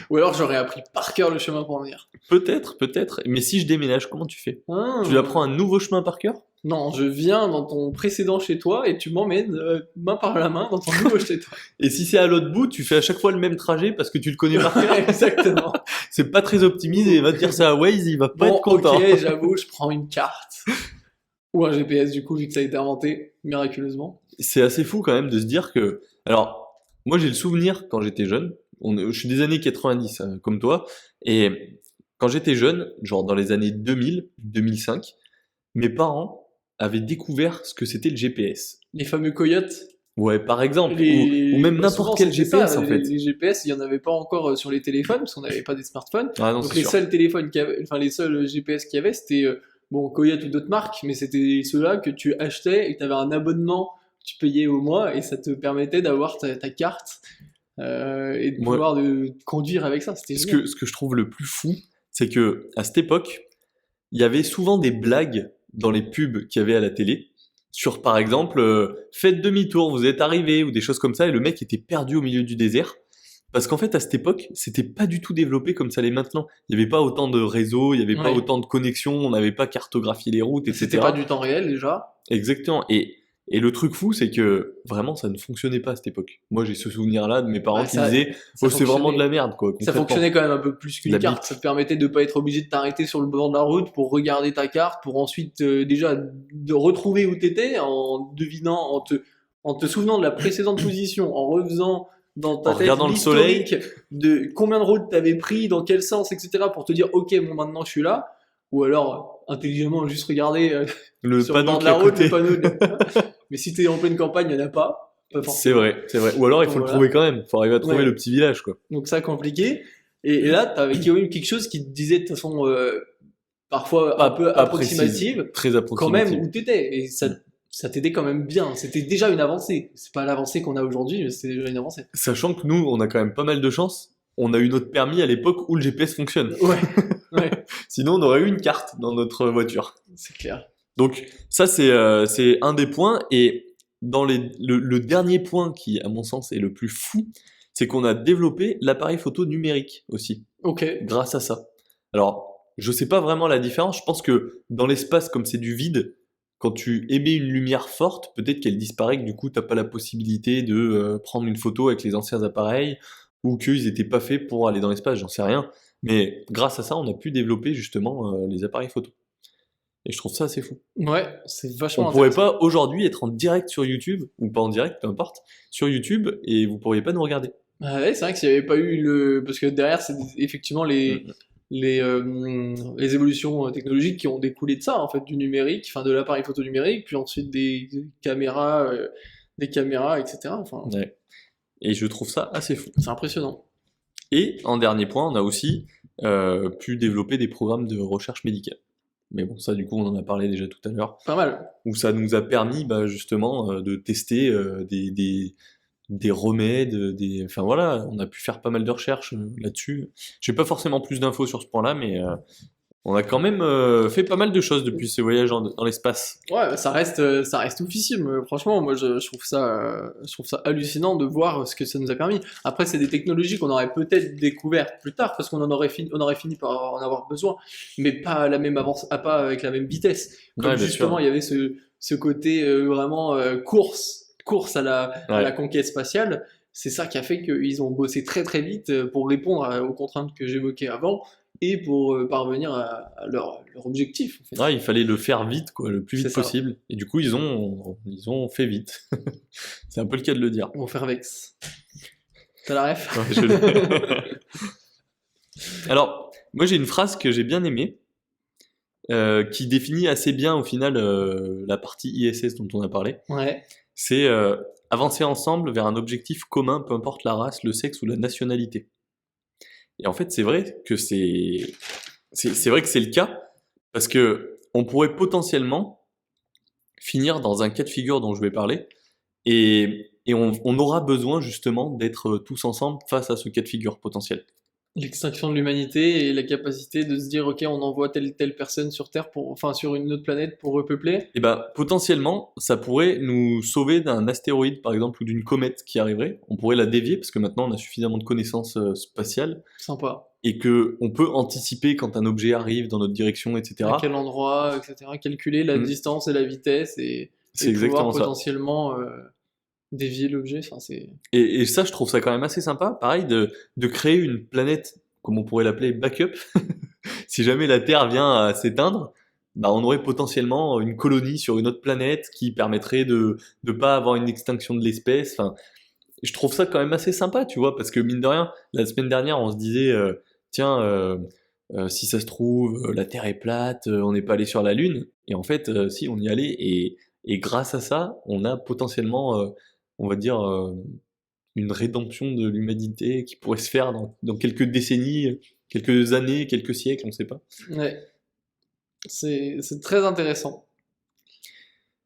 S1: Ou alors j'aurais appris par cœur le chemin pour venir.
S2: Peut-être. Mais si je déménage, comment tu fais?
S1: Ah.
S2: Tu apprends un nouveau chemin par cœur?
S1: Non, je viens dans ton précédent chez toi et tu m'emmènes main par la main dans ton nouveau chez toi.
S2: Et si c'est à l'autre bout, tu fais à chaque fois le même trajet parce que tu le connais par cœur.
S1: Exactement.
S2: C'est pas très optimisé. Va te dire ça à Waze, il va pas être content.
S1: Ok, j'avoue, je prends une carte. Ou un GPS du coup, vu que ça a été inventé miraculeusement.
S2: C'est assez fou quand même de se dire que... Alors, moi j'ai le souvenir quand j'étais jeune, je suis des années 90 comme toi, et quand j'étais jeune, genre dans les années 2000, 2005, mes parents avaient découvert ce que c'était le GPS.
S1: Les fameux coyotes.
S2: Ouais, par exemple, ou même n'importe quel GPS en fait.
S1: Les GPS, il n'y en avait pas encore sur les téléphones, parce qu'on n'avait pas des smartphones.
S2: Ah non,
S1: donc
S2: c'est
S1: les
S2: sûr.
S1: seuls téléphones les seuls GPS qu'il y avait, c'était Coyote ou d'autres marques, mais c'était ceux-là que tu achetais et tu avais un abonnement que tu payais au mois et ça te permettait d'avoir ta carte et de pouvoir conduire avec ça. C'était génial.
S2: Ce que je trouve le plus fou, c'est que à cette époque, il y avait souvent des blagues dans les pubs qu'il y avait à la télé sur, par exemple, faites demi-tour, vous êtes arrivé, ou des choses comme ça, et le mec était perdu au milieu du désert. Parce qu'en fait, à cette époque, c'était pas du tout développé comme ça l'est maintenant. Il n'y avait pas autant de réseaux, il n'y avait pas autant de connexions, on n'avait pas cartographié les routes, etc.
S1: C'était pas du temps réel déjà.
S2: Exactement. Et le truc fou, c'est que vraiment, ça ne fonctionnait pas à cette époque. Moi, j'ai ce souvenir-là de mes parents qui disaient c'est vraiment de la merde, quoi.
S1: Ça fonctionnait quand même un peu plus qu'une carte. Ça te permettait de pas être obligé de t'arrêter sur le bord de la route pour regarder ta carte, pour ensuite déjà de retrouver où t'étais en devinant, en te souvenant de la précédente position, en refaisant dans ta tête l'historique de combien de routes t'avais pris, dans quel sens, etc. pour te dire ok, bon maintenant je suis là. Ou alors intelligemment juste regarder
S2: le
S1: sur le bord de la route le panneau. Mais si t'es en pleine campagne, il n'y en a pas.
S2: C'est vrai. Ou alors il faut le trouver quand même. Il faut arriver à trouver le petit village, quoi.
S1: Donc ça compliqué. Et là, t'avais quand même quelque chose qui te disait de toute façon parfois un peu approximative,
S2: très approximative,
S1: quand même où t'étais. Et ça t'aidait quand même bien. C'était déjà une avancée. C'est pas l'avancée qu'on a aujourd'hui, mais c'était déjà une avancée.
S2: Sachant que nous, on a quand même pas mal de chance. On a eu notre permis à l'époque où le GPS fonctionne.
S1: Ouais.
S2: Sinon, on aurait eu une carte dans notre voiture.
S1: C'est clair.
S2: Donc ça, c'est un des points. Et dans le dernier point qui, à mon sens, est le plus fou, c'est qu'on a développé l'appareil photo numérique aussi.
S1: Ok.
S2: Grâce à ça. Alors, je sais pas vraiment la différence. Je pense que dans l'espace, comme c'est du vide, quand tu émets une lumière forte, peut-être qu'elle disparaît, que du coup, t'as pas la possibilité de prendre une photo avec les anciens appareils, ou qu'ils étaient pas faits pour aller dans l'espace, j'en sais rien. Mais grâce à ça, on a pu développer justement les appareils photo. Et je trouve ça assez fou.
S1: Ouais, c'est vachement
S2: On pourrait pas aujourd'hui être en direct sur YouTube, ou pas en direct, peu importe, sur YouTube, et vous pourriez pas nous regarder.
S1: Ouais, c'est vrai que s'il n'y avait pas eu parce que derrière, c'est effectivement les évolutions technologiques qui ont découlé de ça, en fait, du numérique, enfin de l'appareil photo numérique, puis ensuite des caméras, etc. Enfin,
S2: ouais. Et je trouve ça assez fou.
S1: C'est impressionnant.
S2: Et en dernier point, on a aussi pu développer des programmes de recherche médicale. Mais bon, ça, du coup, on en a parlé déjà tout à l'heure.
S1: Pas mal.
S2: Où ça nous a permis, justement, de tester des remèdes, enfin voilà, on a pu faire pas mal de recherches là-dessus. J'ai pas forcément plus d'infos sur ce point-là, mais on a quand même fait pas mal de choses depuis ces voyages dans l'espace.
S1: Ouais, ça reste oufissime. Franchement, moi, je trouve ça hallucinant de voir ce que ça nous a permis. Après, c'est des technologies qu'on aurait peut-être découvertes plus tard, parce qu'on aurait fini par en avoir besoin, mais pas à la même pas avec la même vitesse. Comme justement, il y avait ce côté vraiment course à la conquête spatiale. c'est ça qui a fait qu'ils ont bossé très très vite pour répondre aux contraintes que j'évoquais avant et pour parvenir à leur objectif. En fait.
S2: Ouais, il fallait le faire vite, quoi, le plus vite
S1: C'est ça.
S2: possible. Et du coup, ils ont fait vite. C'est un peu le cas de le dire.
S1: On va faire vex. T'as la ref?
S2: Ouais, je l'ai. Alors, moi j'ai une phrase que j'ai bien aimée, qui définit assez bien au final la partie ISS dont on a parlé.
S1: Ouais.
S2: C'est avancer ensemble vers un objectif commun, peu importe la race, le sexe ou la nationalité. Et en fait, c'est vrai que c'est vrai que c'est le cas, parce que on pourrait potentiellement finir dans un cas de figure dont je vais parler, et on aura besoin justement d'être tous ensemble face à ce cas de figure potentiel.
S1: L'extinction de l'humanité et la capacité de se dire ok on envoie telle personne sur Terre enfin sur une autre planète pour repeupler.
S2: Et ben potentiellement, ça pourrait nous sauver d'un astéroïde par exemple ou d'une comète qui arriverait. On pourrait la dévier parce que maintenant on a suffisamment de connaissances spatiales
S1: Sympa.
S2: et que on peut anticiper quand un objet arrive dans notre direction, etc.
S1: À quel endroit, etc. Calculer la distance et la vitesse et
S2: C'est
S1: pouvoir
S2: exactement ça.
S1: potentiellement dévier l'objet. Enfin, c'est...
S2: Et ça, je trouve ça quand même assez sympa. Pareil, de créer une planète, comme on pourrait l'appeler, backup. Si jamais la Terre vient à s'éteindre, bah, on aurait potentiellement une colonie sur une autre planète qui permettrait de pas avoir une extinction de l'espèce. Enfin, je trouve ça quand même assez sympa, tu vois, parce que mine de rien, la semaine dernière, on se disait, tiens, si ça se trouve, la Terre est plate, on n'est pas allé sur la Lune. Et en fait, si, on y allait. Et grâce à ça, on a potentiellement, on va dire, une rédemption de l'humanité qui pourrait se faire dans quelques décennies, quelques années, quelques siècles, on ne sait pas.
S1: Ouais. C'est très intéressant.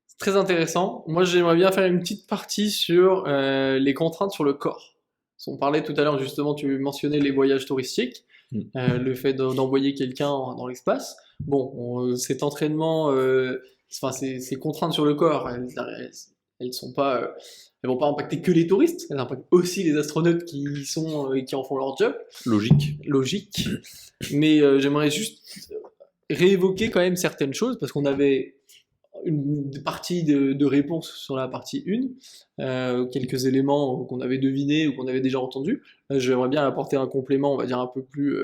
S1: C'est très intéressant. Moi, j'aimerais bien faire une petite partie sur les contraintes sur le corps. On parlait tout à l'heure, justement, tu mentionnais les voyages touristiques, le fait d'envoyer quelqu'un dans l'espace. Bon, cet entraînement, enfin, ces contraintes sur le corps, elles sont pas, elles vont pas impacter que les touristes, elles impactent aussi les astronautes qui y sont et qui en font leur job. Logique. Mais j'aimerais juste réévoquer quand même certaines choses parce qu'on avait une partie de réponse sur la partie 1, quelques éléments qu'on avait devinés ou qu'on avait déjà entendus. J'aimerais bien apporter un complément, on va dire, un peu plus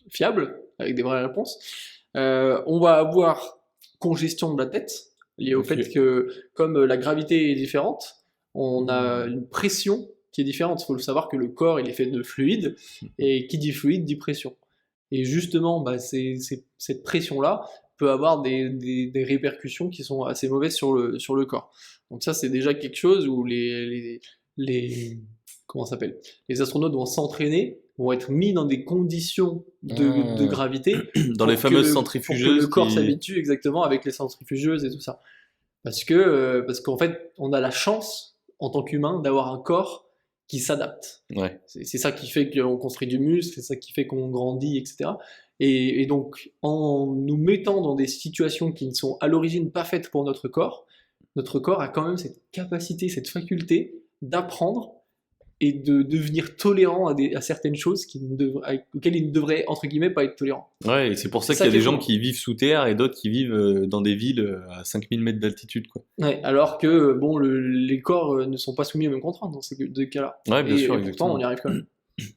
S1: fiable, avec des vraies réponses. On va avoir congestion de la tête, liée au fait que, comme la gravité est différente, on a une pression qui est différente. Il faut savoir que le corps, il est fait de fluide, et qui dit fluide dit pression. Et justement, bah, cette pression-là peut avoir des répercussions qui sont assez mauvaises sur le corps. Donc ça, c'est déjà quelque chose où comment ça s'appelle, les astronautes vont s'entraîner, vont être mis dans des conditions de gravité
S2: dans les fameuses centrifugeuses
S1: pour que le corps s'habitue exactement avec les centrifugeuses et tout ça. Parce qu'en fait, on a la chance, en tant qu'humain, d'avoir un corps qui s'adapte.
S2: Ouais.
S1: C'est ça qui fait qu'on construit du muscle, c'est ça qui fait qu'on grandit, etc. Et donc, en nous mettant dans des situations qui ne sont à l'origine pas faites pour notre corps a quand même cette capacité, cette faculté d'apprendre et de devenir tolérant à certaines choses auxquelles il ne devrait, entre guillemets, pas être tolérant.
S2: Ouais, et c'est pour ça qu'il y a des gens qui vivent sous terre et d'autres qui vivent dans des villes à 5000 mètres d'altitude, quoi.
S1: Ouais, alors que bon, les corps ne sont pas soumis aux mêmes contraintes dans ces deux cas-là.
S2: Ouais, bien sûr,
S1: et pourtant, on y arrive quand même.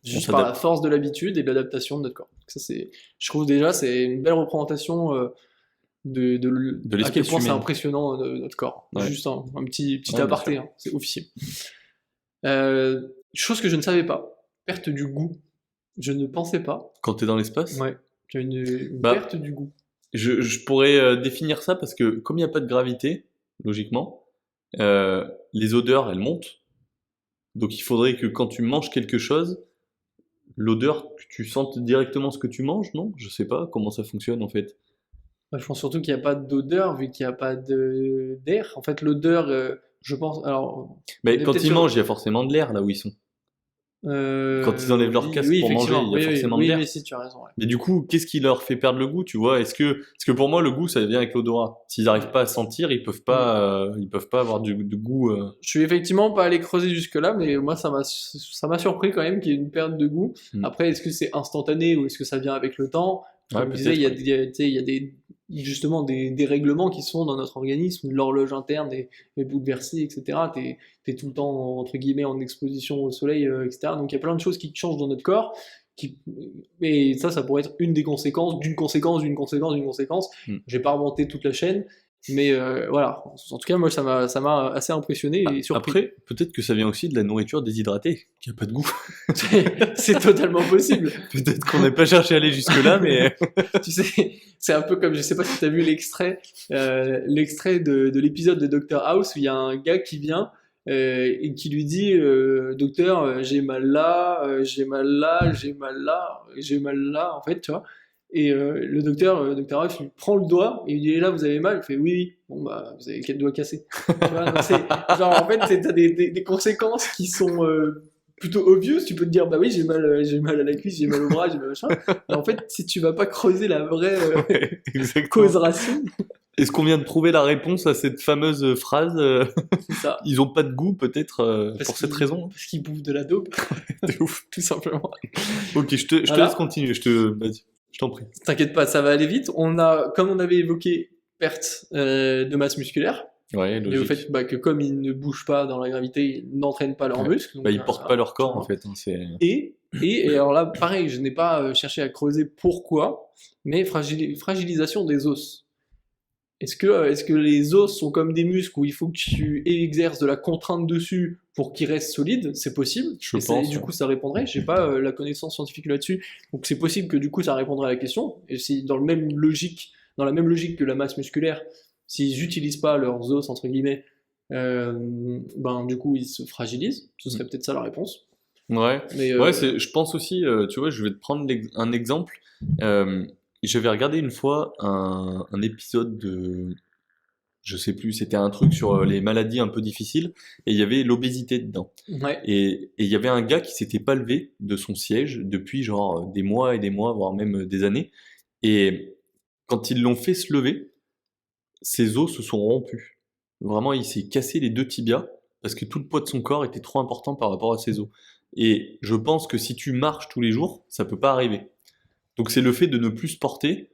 S1: Juste par
S2: s'adapte.
S1: la force de l'habitude et de l'adaptation de notre corps. Donc ça, je trouve déjà, c'est une belle représentation de à
S2: l'espèce
S1: quel point c'est
S2: humaine.
S1: impressionnant notre corps.
S2: Ouais.
S1: Juste un petit
S2: Ouais,
S1: aparté, hein, c'est officiel. Chose que je ne savais pas, perte du goût. Je ne pensais pas.
S2: Quand t'es dans l'espace,
S1: Ouais, tu as une perte du goût.
S2: je pourrais définir ça parce que comme il n'y a pas de gravité, logiquement, les odeurs, elles montent. Donc il faudrait que quand tu manges quelque chose, l'odeur, tu sentes directement ce que tu manges, non? Je sais pas comment ça fonctionne en fait.
S1: Je pense surtout qu'il n'y a pas d'odeur vu qu'il n'y a pas d'air. En fait, l'odeur, je pense. Alors,
S2: Mais quand ils mangent, il y a forcément de l'air là où ils sont. Quand ils enlèvent leur casque pour manger, il y a forcément de l'air.
S1: Oui, si, tu as raison. Ouais.
S2: Mais du coup, qu'est-ce qui leur fait perdre le goût, tu vois? Est-ce que pour moi, le goût, ça vient avec l'odorat? S'ils n'arrivent pas à sentir, ils peuvent pas avoir du goût.
S1: Je suis effectivement pas allé creuser jusque-là, mais moi, ça m'a surpris quand même qu'il y ait une perte de goût. Après, est-ce que c'est instantané ou est-ce que ça vient avec le temps? Comme je disais, il y a justement des règlements qui sont dans notre organisme, l'horloge interne est bouleversée, etc. T'es tout le temps, entre guillemets, en exposition au soleil, etc. Donc il y a plein de choses qui changent dans notre corps. Et ça pourrait être une des conséquences, d'une conséquence, d'une conséquence, d'une conséquence. J'ai pas remonté toute la chaîne, mais voilà. En tout cas, moi, ça m'a assez impressionné et surpris.
S2: Après, peut-être que ça vient aussi de la nourriture déshydratée, qui a pas de goût.
S1: C'est totalement possible.
S2: Peut-être qu'on n'a pas cherché à aller jusque-là, mais...
S1: Tu sais, c'est un peu comme, je sais pas si tu as vu l'extrait de l'épisode de Dr House où il y a un gars qui vient et qui lui dit docteur, j'ai mal là, j'ai mal là, j'ai mal là, j'ai mal là, en fait, tu vois. Et le docteur House lui prend le doigt et il dit, et là, vous avez mal? Il fait, oui, oui. Bon, bah, vous avez quel doigt cassé? Tu vois, donc genre, en fait, t'as des conséquences qui sont plutôt obvious. Tu peux te dire, bah oui, j'ai mal à la cuisse, j'ai mal au bras, j'ai mal au machin. Et en fait, si tu vas pas creuser la vraie cause racine.
S2: Est-ce qu'on vient de trouver la réponse à cette fameuse phrase
S1: C'est ça.
S2: Ils ont pas de goût, peut-être, pour cette raison.
S1: Parce qu'ils bouffent de la dope.
S2: De ouf.
S1: Tout simplement.
S2: Ok, je te
S1: Voilà.
S2: laisse continuer, vas-y, je t'en prie.
S1: T'inquiète pas, ça va aller vite. Comme on avait évoqué, perte de masse musculaire.
S2: Ouais,
S1: Et
S2: logique.
S1: au fait que comme ils ne bougent pas dans la gravité, ils n'entraînent pas leurs muscles. Donc,
S2: ils portent pas leur corps, en fait. Hein,
S1: et alors là, pareil, je n'ai pas cherché à creuser pourquoi, mais fragilisation des os. Est-ce que les os sont comme des muscles où il faut que tu exerces de la contrainte dessus pour qu'ils restent solides? C'est possible.
S2: Je
S1: Et
S2: pense.
S1: du coup, ça répondrait. J'ai pas la connaissance scientifique là-dessus, donc c'est possible que du coup, ça répondrait à la question. Et c'est dans la même logique que la masse musculaire. S'ils n'utilisent pas leurs os entre guillemets, du coup, ils se fragilisent. Ce serait peut-être ça la réponse.
S2: Ouais.
S1: Mais
S2: Je pense aussi. Tu vois, je vais te prendre un exemple. J'avais regardé une fois un épisode de, je sais plus, c'était un truc sur les maladies un peu difficiles, et il y avait l'obésité dedans.
S1: ouais.
S2: Et il y avait un gars qui s'était pas levé de son siège depuis genre des mois et des mois, voire même des années. Et quand ils l'ont fait se lever, ses os se sont rompus. Vraiment, il s'est cassé les 2 tibias parce que tout le poids de son corps était trop important par rapport à ses os. Et je pense que si tu marches tous les jours, ça peut pas arriver. Donc c'est le fait de ne plus se porter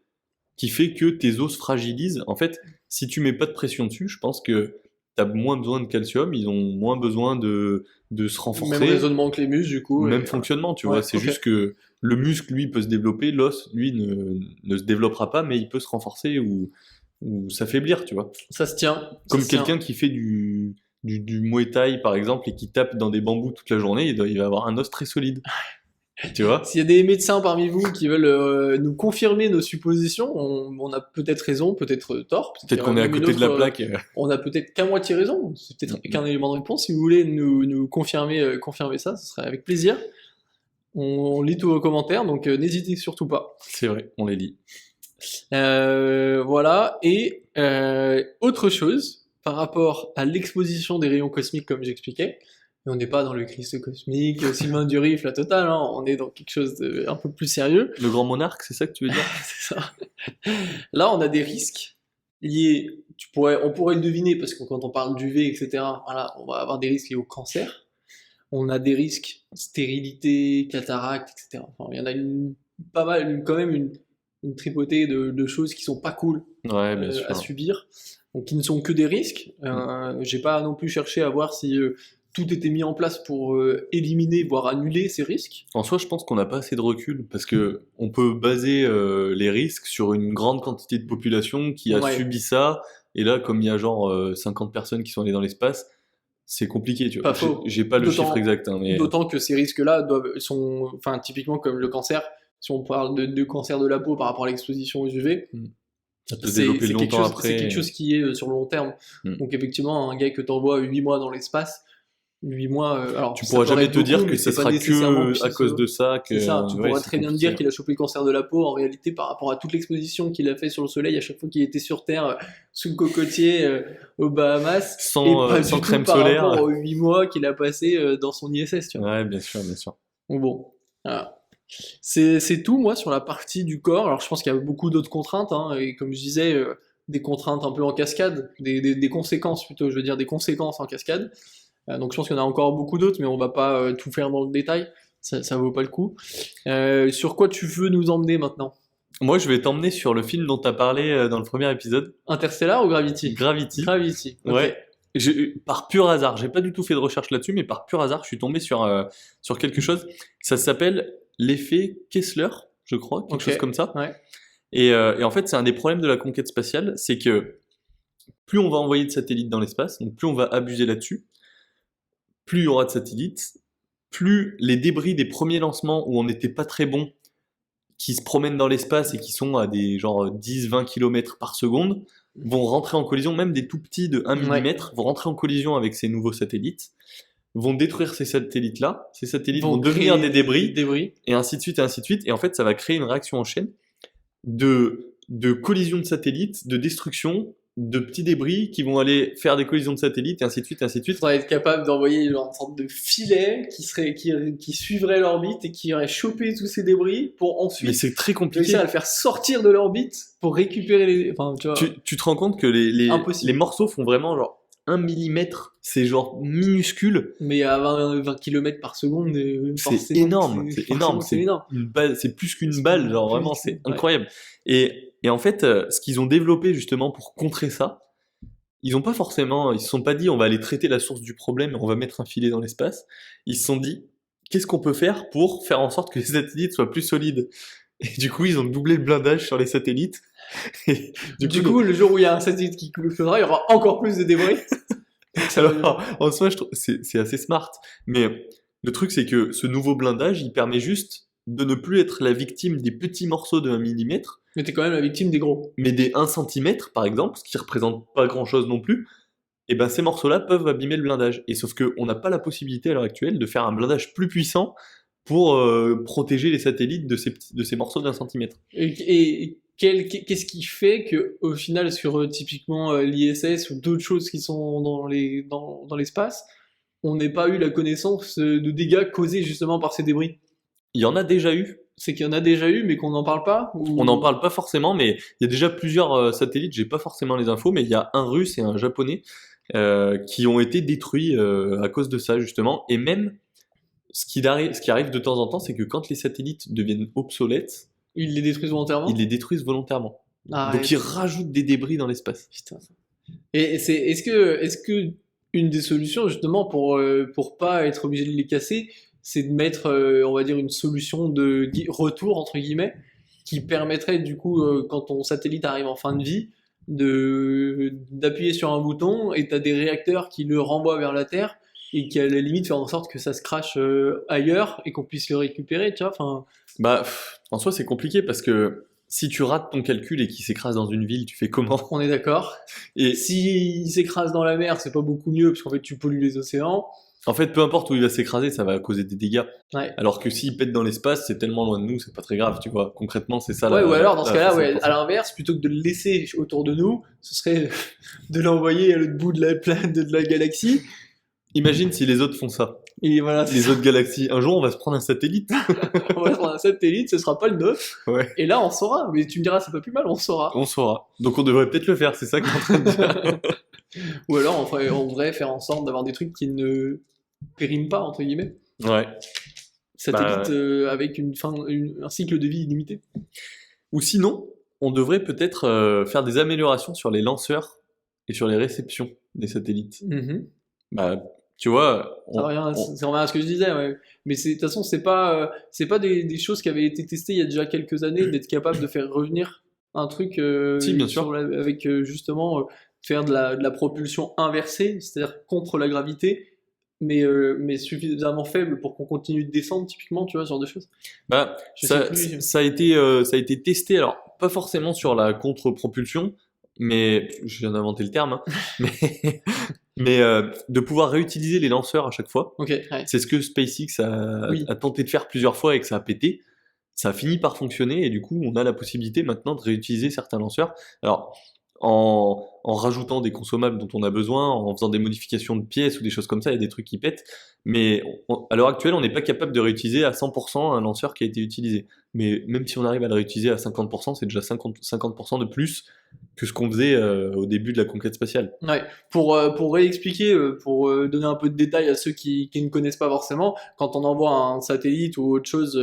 S2: qui fait que tes os se fragilisent. En fait, si tu mets pas de pression dessus, je pense que tu as moins besoin de calcium, ils ont moins besoin de se renforcer.
S1: Même raisonnement que les muscles, du coup.
S2: Même fonctionnement, tu vois. C'est juste que le muscle, lui, peut se développer, l'os, lui, ne se développera pas, mais il peut se renforcer ou s'affaiblir, tu vois.
S1: Ça se tient.
S2: Comme quelqu'un qui fait du Muay Thai, par exemple, et qui tape dans des bambous toute la journée, il va avoir un os très solide. Tu vois?
S1: S'il y a des médecins parmi vous qui veulent nous confirmer nos suppositions, on a peut-être raison, peut-être tort.
S2: Peut-être qu'on est à côté de la plaque.
S1: On a peut-être qu'à moitié raison. C'est peut-être qu'un élément de réponse. Si vous voulez nous confirmer ça, ce serait avec plaisir. On lit tous vos commentaires, donc n'hésitez surtout pas.
S2: C'est vrai, on les lit.
S1: Voilà. Et autre chose, par rapport à l'exposition des rayons cosmiques, comme j'expliquais, et on n'est pas dans le Christ cosmique, Sylvain Durif, la totale, hein, on est dans quelque chose de un peu plus sérieux.
S2: Le grand monarque, c'est ça que tu veux dire?
S1: C'est ça. Là, on a des risques liés, on pourrait le deviner, parce que quand on parle d'UV, etc., voilà, on va avoir des risques liés au cancer. On a des risques stérilité, cataracte, etc. Enfin, il y en a pas mal, quand même une tripotée de choses qui sont pas cool à subir, donc qui ne sont que des risques. J'ai pas non plus cherché à voir si tout était mis en place pour éliminer, voire annuler ces risques.
S2: En soi, je pense qu'on n'a pas assez de recul, parce que on peut baser les risques sur une grande quantité de population qui a subi ça, et là, comme il y a genre 50 personnes qui sont allées dans l'espace, c'est compliqué, tu vois. J'ai pas le chiffre exact. Hein, mais...
S1: D'autant que ces risques-là sont typiquement comme le cancer, si on parle de cancer de la peau par rapport à l'exposition aux UV,
S2: ça peut se développer longtemps après.
S1: C'est quelque chose qui est sur le long terme. Donc effectivement, un gars que t'envoies 8 mois dans l'espace, 8 mois... alors,
S2: tu pourras jamais te dire que ça sera que à cause de ça.
S1: C'est ça, tu pourras très bien te dire qu'il a chopé le cancer de la peau, en réalité, par rapport à toute l'exposition qu'il a fait sur le soleil à chaque fois qu'il était sur Terre, sous le cocotier, aux Bahamas,
S2: sans crème solaire.
S1: Par rapport aux 8 mois qu'il a passé dans son ISS, tu vois.
S2: Ouais, bien sûr, bien sûr.
S1: Donc bon, voilà. C'est tout, moi, sur la partie du corps. Alors, je pense qu'il y a beaucoup d'autres contraintes, hein, et comme je disais, des contraintes un peu en cascade, des conséquences plutôt, je veux dire, des conséquences en cascade. Donc, je pense qu'il y en a encore beaucoup d'autres, mais on va pas tout faire dans le détail. Ça vaut pas le coup. Sur quoi tu veux nous emmener maintenant?
S2: Moi, je vais t'emmener sur le film dont tu as parlé dans le premier épisode,
S1: Interstellar ou Gravity?
S2: Gravity.
S1: Gravity. Ok.
S2: Ouais. Par pur hasard, j'ai pas du tout fait de recherche là-dessus, mais par pur hasard, je suis tombé sur quelque chose. Ça s'appelle l'effet Kessler, je crois, quelque
S1: Ok.
S2: chose comme ça.
S1: Ouais.
S2: Et en fait, c'est un des problèmes de la conquête spatiale, c'est que plus on va envoyer de satellites dans l'espace, donc plus on va abuser là-dessus, plus il y aura de satellites, plus les débris des premiers lancements où on n'était pas très bon, qui se promènent dans l'espace et qui sont à des genre 10-20 km par seconde, vont rentrer en collision, même des tout petits de 1
S1: Ouais.
S2: mm, vont rentrer en collision avec ces nouveaux satellites, vont détruire ces satellites-là, ces satellites vont devenir
S1: créer
S2: des débris,
S1: débris.
S2: et ainsi de suite, et ainsi de suite, et en fait, ça va créer une réaction en chaîne de collisions de satellites, de destruction, de petits débris qui vont aller faire des collisions de satellites, et ainsi de suite, et ainsi de
S1: Il
S2: suite.
S1: faudrait être capable d'envoyer genre une sorte de filet qui suivrait l'orbite et qui aurait chopé tous ces débris pour
S2: Mais
S1: ensuite
S2: c'est très compliqué.
S1: réussir à le faire sortir de l'orbite pour récupérer les. Enfin, tu vois.
S2: Tu te rends compte que les
S1: Impossible.
S2: morceaux font vraiment genre 1 millimètre, c'est genre minuscule.
S1: Mais à 20 km par seconde,
S2: C'est énorme, c'est
S1: forcément,
S2: énorme,
S1: c'est énorme.
S2: une balle, c'est plus qu'une balle, genre
S1: Plus
S2: vraiment,
S1: qu'une-
S2: c'est
S1: ouais.
S2: incroyable. Et en fait, ce qu'ils ont développé justement pour contrer ça, ils se sont pas dit on va aller traiter la source du problème et on va mettre un filet dans l'espace. Ils se sont dit qu'est-ce qu'on peut faire pour faire en sorte que les satellites soient plus solides. Et du coup, ils ont doublé le blindage sur les satellites. Et
S1: Du coup, le jour où il y a un satellite qui explosera, il y aura encore plus de débris.
S2: alors, en soi, je trouve c'est assez smart. Mais le truc, c'est que ce nouveau blindage, il permet juste de ne plus être la victime des petits morceaux de 1 mm,
S1: Mais t'es quand même la victime des gros.
S2: mais des 1 cm, par exemple, ce qui représente pas grand-chose non plus. Et ben ces morceaux-là peuvent abîmer le blindage. Et sauf qu'on n'a pas la possibilité à l'heure actuelle de faire un blindage plus puissant pour protéger les satellites de ces morceaux d'1 centimètre.
S1: Et qu'est-ce qui fait que au final sur typiquement l'ISS ou d'autres choses qui sont dans l'espace, on n'ait pas eu la connaissance de dégâts causés justement par ces débris?
S2: Il y en a déjà eu.
S1: C'est qu'il y en a déjà eu mais qu'on n'en parle pas ou...
S2: On n'en parle pas forcément, mais il y a déjà plusieurs satellites, j'ai pas forcément les infos, mais il y a un russe et un japonais qui ont été détruits à cause de ça, justement. Et même, ce qui arrive de temps en temps, c'est que quand les satellites deviennent obsolètes,
S1: Ils les détruisent volontairement?
S2: ils les détruisent volontairement.
S1: Arrête.
S2: Donc ils rajoutent des débris dans l'espace.
S1: Putain. Et est-ce que une des solutions justement pour pas être obligé de les casser, c'est de mettre on va dire une solution de retour entre guillemets qui permettrait du coup quand ton satellite arrive en fin de vie d'appuyer sur un bouton et t'as des réacteurs qui le renvoient vers la Terre et qui à la limite faire en sorte que ça se crache ailleurs et qu'on puisse le récupérer, tu vois, enfin
S2: Bah, en soi, c'est compliqué parce que si tu rates ton calcul et qu'il s'écrase dans une ville, tu fais comment?
S1: on est d'accord.
S2: Et
S1: Si il s'écrase dans la mer, c'est pas beaucoup mieux parce qu'en fait tu pollues les océans.
S2: en fait, peu importe où il va s'écraser, ça va causer des dégâts.
S1: Ouais.
S2: Alors que s'il pète dans l'espace, c'est tellement loin de nous, c'est pas très grave, tu vois. Concrètement, c'est ça
S1: Ouais, ou alors dans ce cas-là,
S2: façon de
S1: ouais,
S2: penser.
S1: à l'inverse, plutôt que de le laisser autour de nous, ce serait de l'envoyer à l'autre bout de la planète, de la galaxie.
S2: Imagine si les autres font ça.
S1: Et voilà,
S2: Les autres galaxies. Un jour, on va se prendre un satellite.
S1: on va prendre un satellite, ce sera pas le nôtre.
S2: Ouais.
S1: Et là, on saura. Mais tu me diras, c'est pas plus mal, on saura.
S2: On saura. Donc on devrait peut-être le faire, c'est ça que t'es en train de dire.
S1: Ou alors, on devrait faire en sorte d'avoir des trucs qui ne périment pas, entre guillemets.
S2: Ouais.
S1: Satellite avec un cycle de vie illimité.
S2: Ou sinon, on devrait peut-être faire des améliorations sur les lanceurs et sur les réceptions des satellites.
S1: Mhm.
S2: Bah, tu vois,
S1: Ça revient à ce que je disais, ouais. Mais de toute façon, c'est pas des choses qui avaient été testées il y a déjà quelques années, d'être capable de faire revenir un truc
S2: Si, bien sûr.
S1: avec justement faire de la propulsion inversée, c'est-à-dire contre la gravité, mais suffisamment faible pour qu'on continue de descendre, typiquement, tu vois, ce genre de choses.
S2: Bah,
S1: Je sais plus.
S2: ça a été testé, alors pas forcément sur la contre-propulsion, mais je viens d'inventer le terme, hein, mais de pouvoir réutiliser les lanceurs à chaque fois.
S1: Ok, ouais.
S2: C'est ce que SpaceX
S1: Oui.
S2: a tenté de faire plusieurs fois et que ça a pété. Ça a fini par fonctionner et du coup, on a la possibilité maintenant de réutiliser certains lanceurs. Alors, en rajoutant des consommables dont on a besoin, en faisant des modifications de pièces ou des choses comme ça, il y a des trucs qui pètent. Mais à l'heure actuelle, on n'est pas capable de réutiliser à 100% un lanceur qui a été utilisé. Mais même si on arrive à le réutiliser à 50%, c'est déjà 50% de plus que ce qu'on faisait au début de la conquête spatiale.
S1: Ouais. Pour réexpliquer, donner un peu de détails à ceux qui ne connaissent pas forcément, quand on envoie un satellite ou autre chose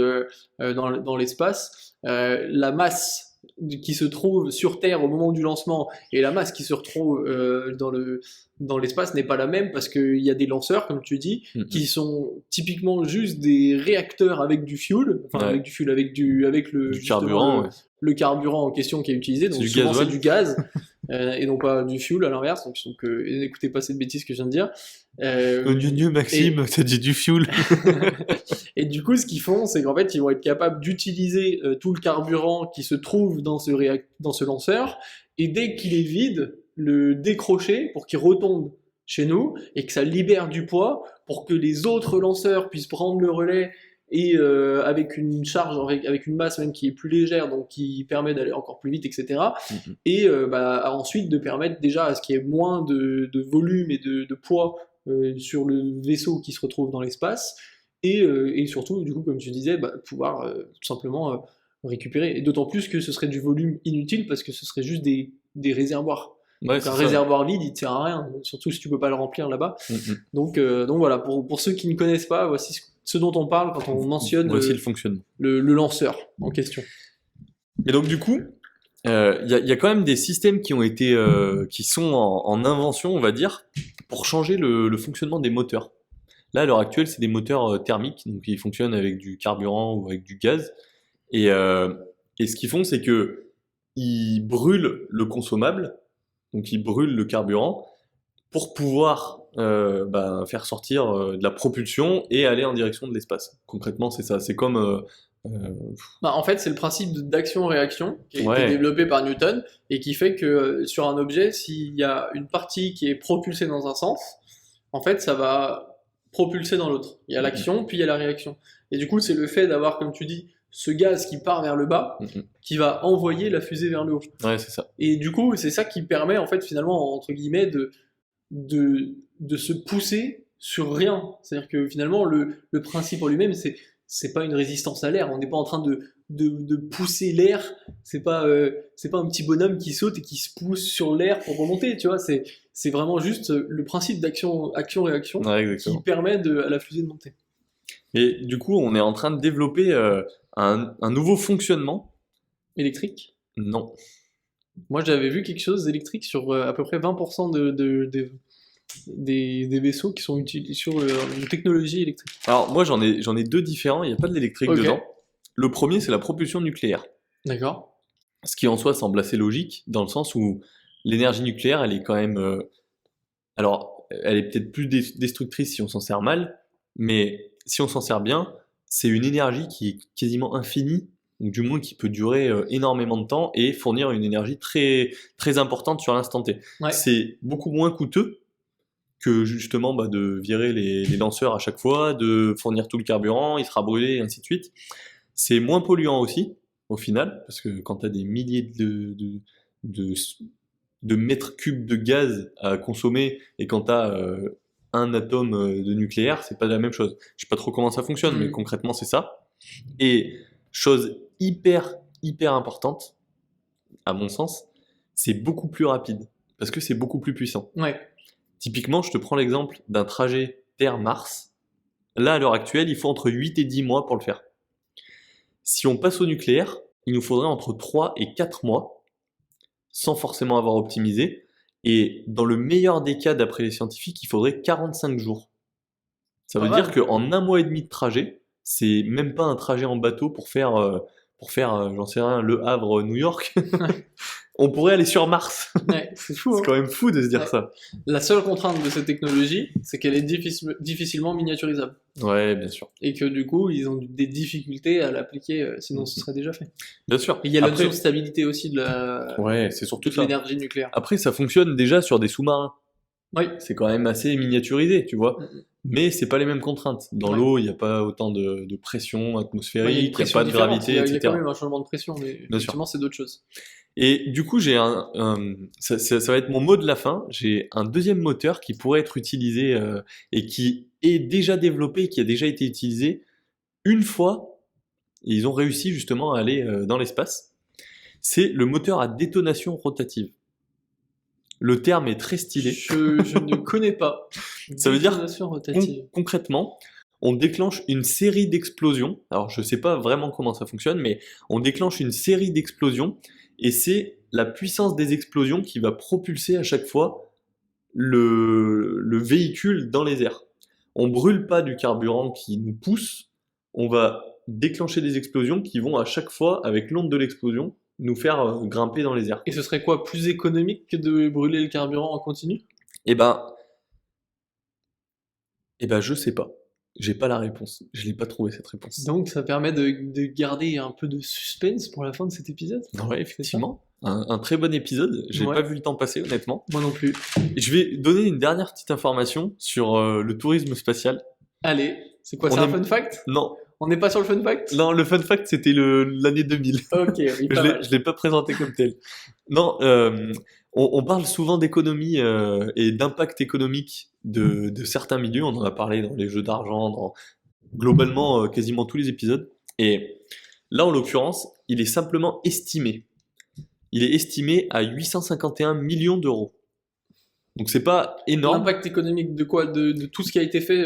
S1: dans l'espace, la masse qui se trouve sur Terre au moment du lancement et la masse qui se retrouve dans l'espace n'est pas la même parce qu'il y a des lanceurs, comme tu dis, qui sont typiquement juste des réacteurs avec du fuel, enfin
S2: Ouais.
S1: avec du fuel, avec le
S2: Du
S1: justement,
S2: carburant, ouais.
S1: le carburant en question qui est utilisé. Donc
S2: du
S1: souvent
S2: gasoil.
S1: c'est du gaz. Et non pas du fuel à l'inverse, donc n'écoutez pas cette bêtise que je viens de dire.
S2: Maxime, t'as dit du fuel.
S1: Et du coup, ce qu'ils font, c'est qu'en fait, ils vont être capables d'utiliser tout le carburant qui se trouve dans ce lanceur, et dès qu'il est vide, le décrocher pour qu'il retombe chez nous, et que ça libère du poids pour que les autres lanceurs puissent prendre le relais, et avec une charge, avec une masse même qui est plus légère, donc qui permet d'aller encore plus vite, etc. Et ensuite de permettre déjà à ce qu'il y ait moins de volume et de poids sur le vaisseau qui se retrouve dans l'espace, et surtout, du coup, comme tu disais, pouvoir tout simplement récupérer. Et d'autant plus que ce serait du volume inutile parce que ce serait juste des réservoirs.
S2: Ouais,
S1: Donc
S2: c'est
S1: un
S2: ça.
S1: réservoir vide, il ne sert à rien, surtout si tu peux pas le remplir là-bas. Donc voilà, pour ceux qui ne connaissent pas, voici ce dont on parle quand on mentionne
S2: Voici le fonctionnement.
S1: le lanceur en question.
S2: Et donc du coup, il y a quand même des systèmes qui ont été, qui sont en invention, on va dire, pour changer le fonctionnement des moteurs. Là, à l'heure actuelle, c'est des moteurs thermiques, donc ils fonctionnent avec du carburant ou avec du gaz. Et ce qu'ils font, c'est que ils brûlent le consommable, donc ils brûlent le carburant, pour pouvoir faire sortir de la propulsion et aller en direction de l'espace. Concrètement, c'est ça. C'est comme
S1: En fait, c'est le principe d'action-réaction qui a été
S2: Ouais.
S1: développé par Newton et qui fait que sur un objet, s'il y a une partie qui est propulsée dans un sens, en fait, ça va propulser dans l'autre. Il y a l'action, puis il y a la réaction. Et du coup, c'est le fait d'avoir, comme tu dis, ce gaz qui part vers le bas, qui va envoyer la fusée vers le haut.
S2: Ouais, c'est ça.
S1: Et du coup, c'est ça qui permet, en fait, finalement, entre guillemets, de se pousser sur rien. C'est-à-dire que finalement, le principe en lui-même, c'est pas une résistance à l'air. On n'est pas en train de pousser l'air. C'est pas un petit bonhomme qui saute et qui se pousse sur l'air pour remonter. Tu vois, c'est vraiment juste le principe d'action-réaction
S2: Ouais,
S1: qui
S2: exactement.
S1: permet à la fusée de monter.
S2: Et du coup, on est en train de développer un nouveau fonctionnement.
S1: Électrique.
S2: Non.
S1: Moi, j'avais vu quelque chose d'électrique sur à peu près 20% des vaisseaux qui sont utilisés sur une technologie électrique.
S2: Alors moi, j'en ai deux différents. Il n'y a pas de l'électrique
S1: Ok.
S2: dedans. Le premier, c'est la propulsion nucléaire.
S1: D'accord.
S2: Ce qui en soi semble assez logique, dans le sens où l'énergie nucléaire, elle est quand même... alors, elle est peut-être plus destructrice si on s'en sert mal, mais si on s'en sert bien, c'est une énergie qui est quasiment infinie, ou du moins qui peut durer énormément de temps et fournir une énergie très, très importante sur l'instant T.
S1: Ouais.
S2: C'est beaucoup moins coûteux que justement de virer les lanceurs à chaque fois, de fournir tout le carburant, il sera brûlé, et ainsi de suite. C'est moins polluant aussi, au final, parce que quand tu as des milliers de mètres cubes de gaz à consommer et quand tu as un atome de nucléaire, c'est pas la même chose. Je sais pas trop comment ça fonctionne, mais concrètement c'est ça. Et chose hyper importante, à mon sens, c'est beaucoup plus rapide, parce que c'est beaucoup plus puissant.
S1: Ouais.
S2: Typiquement, je te prends l'exemple d'un trajet Terre-Mars. Là, à l'heure actuelle, il faut entre 8 et 10 mois pour le faire. Si on passe au nucléaire, il nous faudrait entre 3 et 4 mois, sans forcément avoir optimisé. Et dans le meilleur des cas, d'après les scientifiques, il faudrait 45 jours. Ça veut dire qu'en un mois et demi de trajet, c'est même pas un trajet en bateau pour faire j'en sais rien, Le Havre, New York. On pourrait aller sur Mars.
S1: Ouais, c'est fou.
S2: C'est quand même fou de se dire ça.
S1: La seule contrainte de cette technologie, c'est qu'elle est difficilement miniaturisable.
S2: Ouais, bien sûr.
S1: Et que du coup, ils ont des difficultés à l'appliquer, sinon ce serait déjà fait.
S2: Bien sûr.
S1: Et il y a la notion de stabilité aussi de
S2: Ouais, c'est surtout
S1: de l'énergie nucléaire.
S2: Après, ça fonctionne déjà sur des sous-marins.
S1: Oui.
S2: C'est quand même assez miniaturisé, tu vois. Mais c'est pas les mêmes contraintes. Dans l'eau, il n'y a pas autant de pression atmosphérique, il n'y a pas de gravité, etc.
S1: Il y a quand même un changement de pression, mais effectivement, c'est d'autres choses.
S2: Et du coup, ça va être mon mot de la fin. J'ai un deuxième moteur qui pourrait être utilisé et qui est déjà développé, qui a déjà été utilisé une fois. Et ils ont réussi justement à aller dans l'espace. C'est le moteur à détonation rotative. Le terme est très stylé.
S1: Je ne connais pas.
S2: Ça veut dire
S1: Détonation rotative.
S2: Concrètement, on déclenche une série d'explosions. Alors, je sais pas vraiment comment ça fonctionne, mais on déclenche une série d'explosions et c'est la puissance des explosions qui va propulser à chaque fois le véhicule dans les airs. On brûle pas du carburant qui nous pousse, on va déclencher des explosions qui vont à chaque fois, avec l'onde de l'explosion, nous faire grimper dans les airs.
S1: Et ce serait quoi, plus économique que de brûler le carburant en continu?
S2: Eh ben, je sais pas. J'ai pas la réponse. Je l'ai pas trouvé cette réponse.
S1: Donc ça permet de garder un peu de suspense pour la fin de cet épisode.
S2: Ouais, effectivement. Un très bon épisode. J'ai
S1: Ouais.
S2: pas vu le temps passer, honnêtement.
S1: Moi non plus.
S2: Et je vais donner une dernière petite information sur le tourisme spatial.
S1: Allez, c'est quoi,
S2: On
S1: c'est un
S2: est-
S1: fun fact?
S2: Non,
S1: On n'est pas sur le fun fact?
S2: non, le fun fact c'était l'année 2000.
S1: Ok, oui, pas mal.
S2: Je l'ai pas présenté comme tel. Non, on parle souvent d'économie et d'impact économique de certains milieux. On en a parlé dans les jeux d'argent, dans globalement quasiment tous les épisodes. Et là, en l'occurrence, il est simplement estimé. Il est estimé à 851 millions d'euros. Donc c'est pas énorme,
S1: L'impact économique de quoi? De tout ce qui a été fait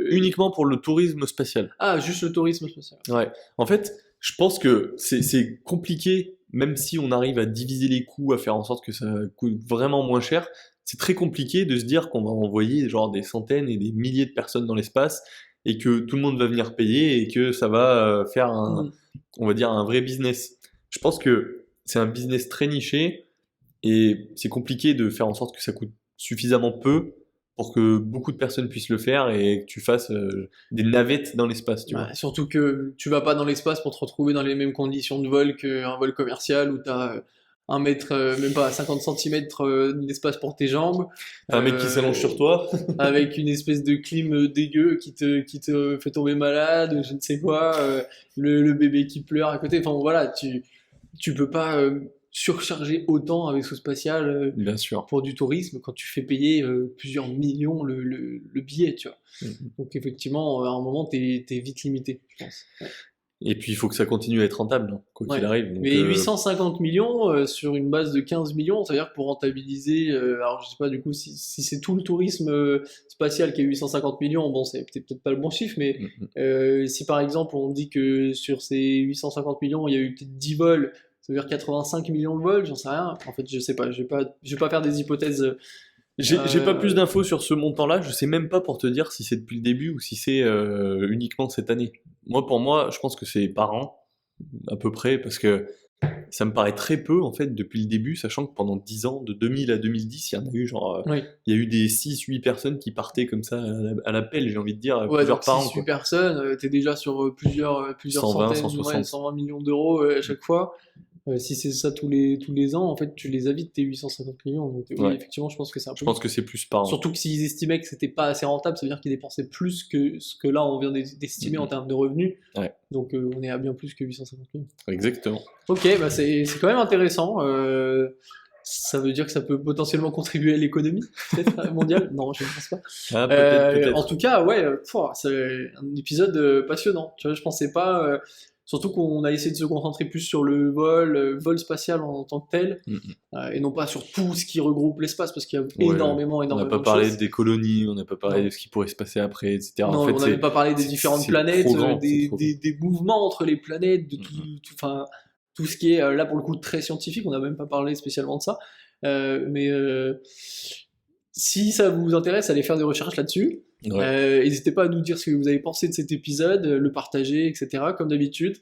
S2: uniquement pour le tourisme spatial.
S1: Ah, juste le tourisme spatial.
S2: Ouais. En fait, je pense que c'est compliqué, même si on arrive à diviser les coûts, à faire en sorte que ça coûte vraiment moins cher. C'est très compliqué de se dire qu'on va envoyer genre des centaines et des milliers de personnes dans l'espace et que tout le monde va venir payer et que ça va faire on va dire un vrai business. Je pense que c'est un business très niché et c'est compliqué de faire en sorte que ça coûte suffisamment peu pour que beaucoup de personnes puissent le faire et que tu fasses des navettes dans l'espace, tu vois.
S1: Ouais, surtout que tu vas pas dans l'espace pour te retrouver dans les mêmes conditions de vol qu'un vol commercial où t'as un mètre, même pas 50 cm d'espace pour tes jambes.
S2: T'as un mec qui s'allonge sur toi.
S1: Avec une espèce de clim dégueu qui te fait tomber malade, je ne sais quoi, le bébé qui pleure à côté. Enfin voilà, tu peux pas surcharger autant un vaisseau spatial
S2: Bien sûr.
S1: pour du tourisme quand tu fais payer plusieurs millions le billet, tu vois. Donc effectivement, à un moment, t'es vite limité, je pense. Ouais.
S2: Et puis il faut que ça continue à être rentable, hein, quoi qu'il
S1: Ouais.
S2: arrive. Donc,
S1: Mais 850 millions sur une base de 15 millions, ça veut dire que pour rentabiliser, alors je sais pas du coup si c'est tout le tourisme spatial qui est 850 millions, bon c'est peut-être pas le bon chiffre, mais si par exemple on dit que sur ces 850 millions il y a eu peut-être 10 vols, ça veut dire 85 millions de vols, j'en sais rien. En fait je sais pas, je vais pas faire des hypothèses.
S2: J'ai pas plus d'infos sur ce montant-là, je sais même pas pour te dire si c'est depuis le début ou si c'est uniquement cette année. Pour moi, je pense que c'est par an, à peu près, parce que ça me paraît très peu en fait depuis le début, sachant que pendant 10 ans, de 2000 à 2010, il y en a eu genre,
S1: Oui.
S2: il y a eu des 6-8 personnes qui partaient comme ça à la pelle, j'ai envie de dire,
S1: Ouais,
S2: plusieurs
S1: donc
S2: par an.
S1: 6-8 personnes, t'es déjà sur plusieurs
S2: 120,
S1: centaines,
S2: 160.
S1: ouais, 120 millions d'euros à chaque fois. Si c'est ça tous les ans, en fait, tu les as vite tes 850 millions. Donc, oui,
S2: Ouais.
S1: effectivement, je pense que c'est un peu.
S2: Je pense que c'est plus par an.
S1: Surtout que s'ils estimaient que c'était pas assez rentable, ça veut dire qu'ils dépensaient plus que ce que là on vient d'estimer en termes de revenus.
S2: Ouais.
S1: Donc on est à bien plus que 850 millions.
S2: Exactement.
S1: Ok, bah c'est quand même intéressant. Ça veut dire que ça peut potentiellement contribuer à l'économie peut-être mondiale. Non, je ne pense pas.
S2: Ah, peut-être.
S1: En tout cas, ouais, c'est un épisode passionnant. Tu vois, je pensais pas. Surtout qu'on a essayé de se concentrer plus sur le vol spatial en tant que tel, et non pas sur tout ce qui regroupe l'espace, parce qu'il y a
S2: Ouais.
S1: énormément
S2: On n'a
S1: de
S2: pas parlé
S1: choses.
S2: des colonies, on n'a pas parlé
S1: Non.
S2: de ce qui pourrait se passer après, etc.
S1: Non,
S2: en fait,
S1: on n'avait pas parlé des différentes
S2: c'est
S1: planètes,
S2: trop grand, c'est trop grand.
S1: des mouvements entre les planètes, de tout ce qui est là pour le coup très scientifique. On n'a même pas parlé spécialement de ça. Mais si ça vous intéresse, allez faire des recherches là-dessus.
S2: Ouais.
S1: N'hésitez pas à nous dire ce que vous avez pensé de cet épisode, le partager, etc. Comme d'habitude.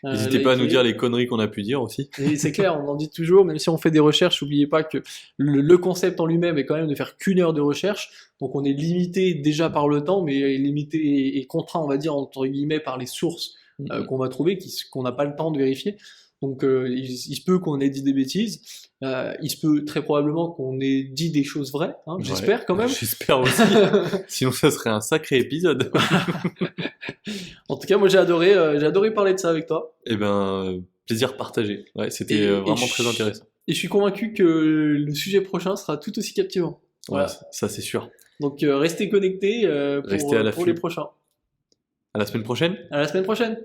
S2: N'hésitez pas à nous
S1: liker.
S2: dire les conneries qu'on a pu dire aussi.
S1: Et c'est clair, on en dit toujours, même si on fait des recherches, n'oubliez pas que le concept en lui-même est quand même de faire qu'une heure de recherche. Donc on est limité déjà par le temps, mais limité et contraint, on va dire, entre guillemets, par les sources qu'on va trouver, qu'on n'a pas le temps de vérifier. Donc il se peut qu'on ait dit des bêtises, il se peut très probablement qu'on ait dit des choses vraies, hein, j'espère quand même.
S2: J'espère aussi, sinon ça serait un sacré épisode.
S1: En tout cas, moi j'ai adoré parler de ça avec toi.
S2: Eh ben, plaisir partagé. Ouais, c'était
S1: Et
S2: vraiment très intéressant.
S1: Et je suis convaincu que le sujet prochain sera tout aussi captivant. Voilà.
S2: Ouais, ça c'est sûr.
S1: Donc restez connectés
S2: Restez à l'affût.
S1: pour les prochains.
S2: À la semaine prochaine.
S1: À la semaine prochaine.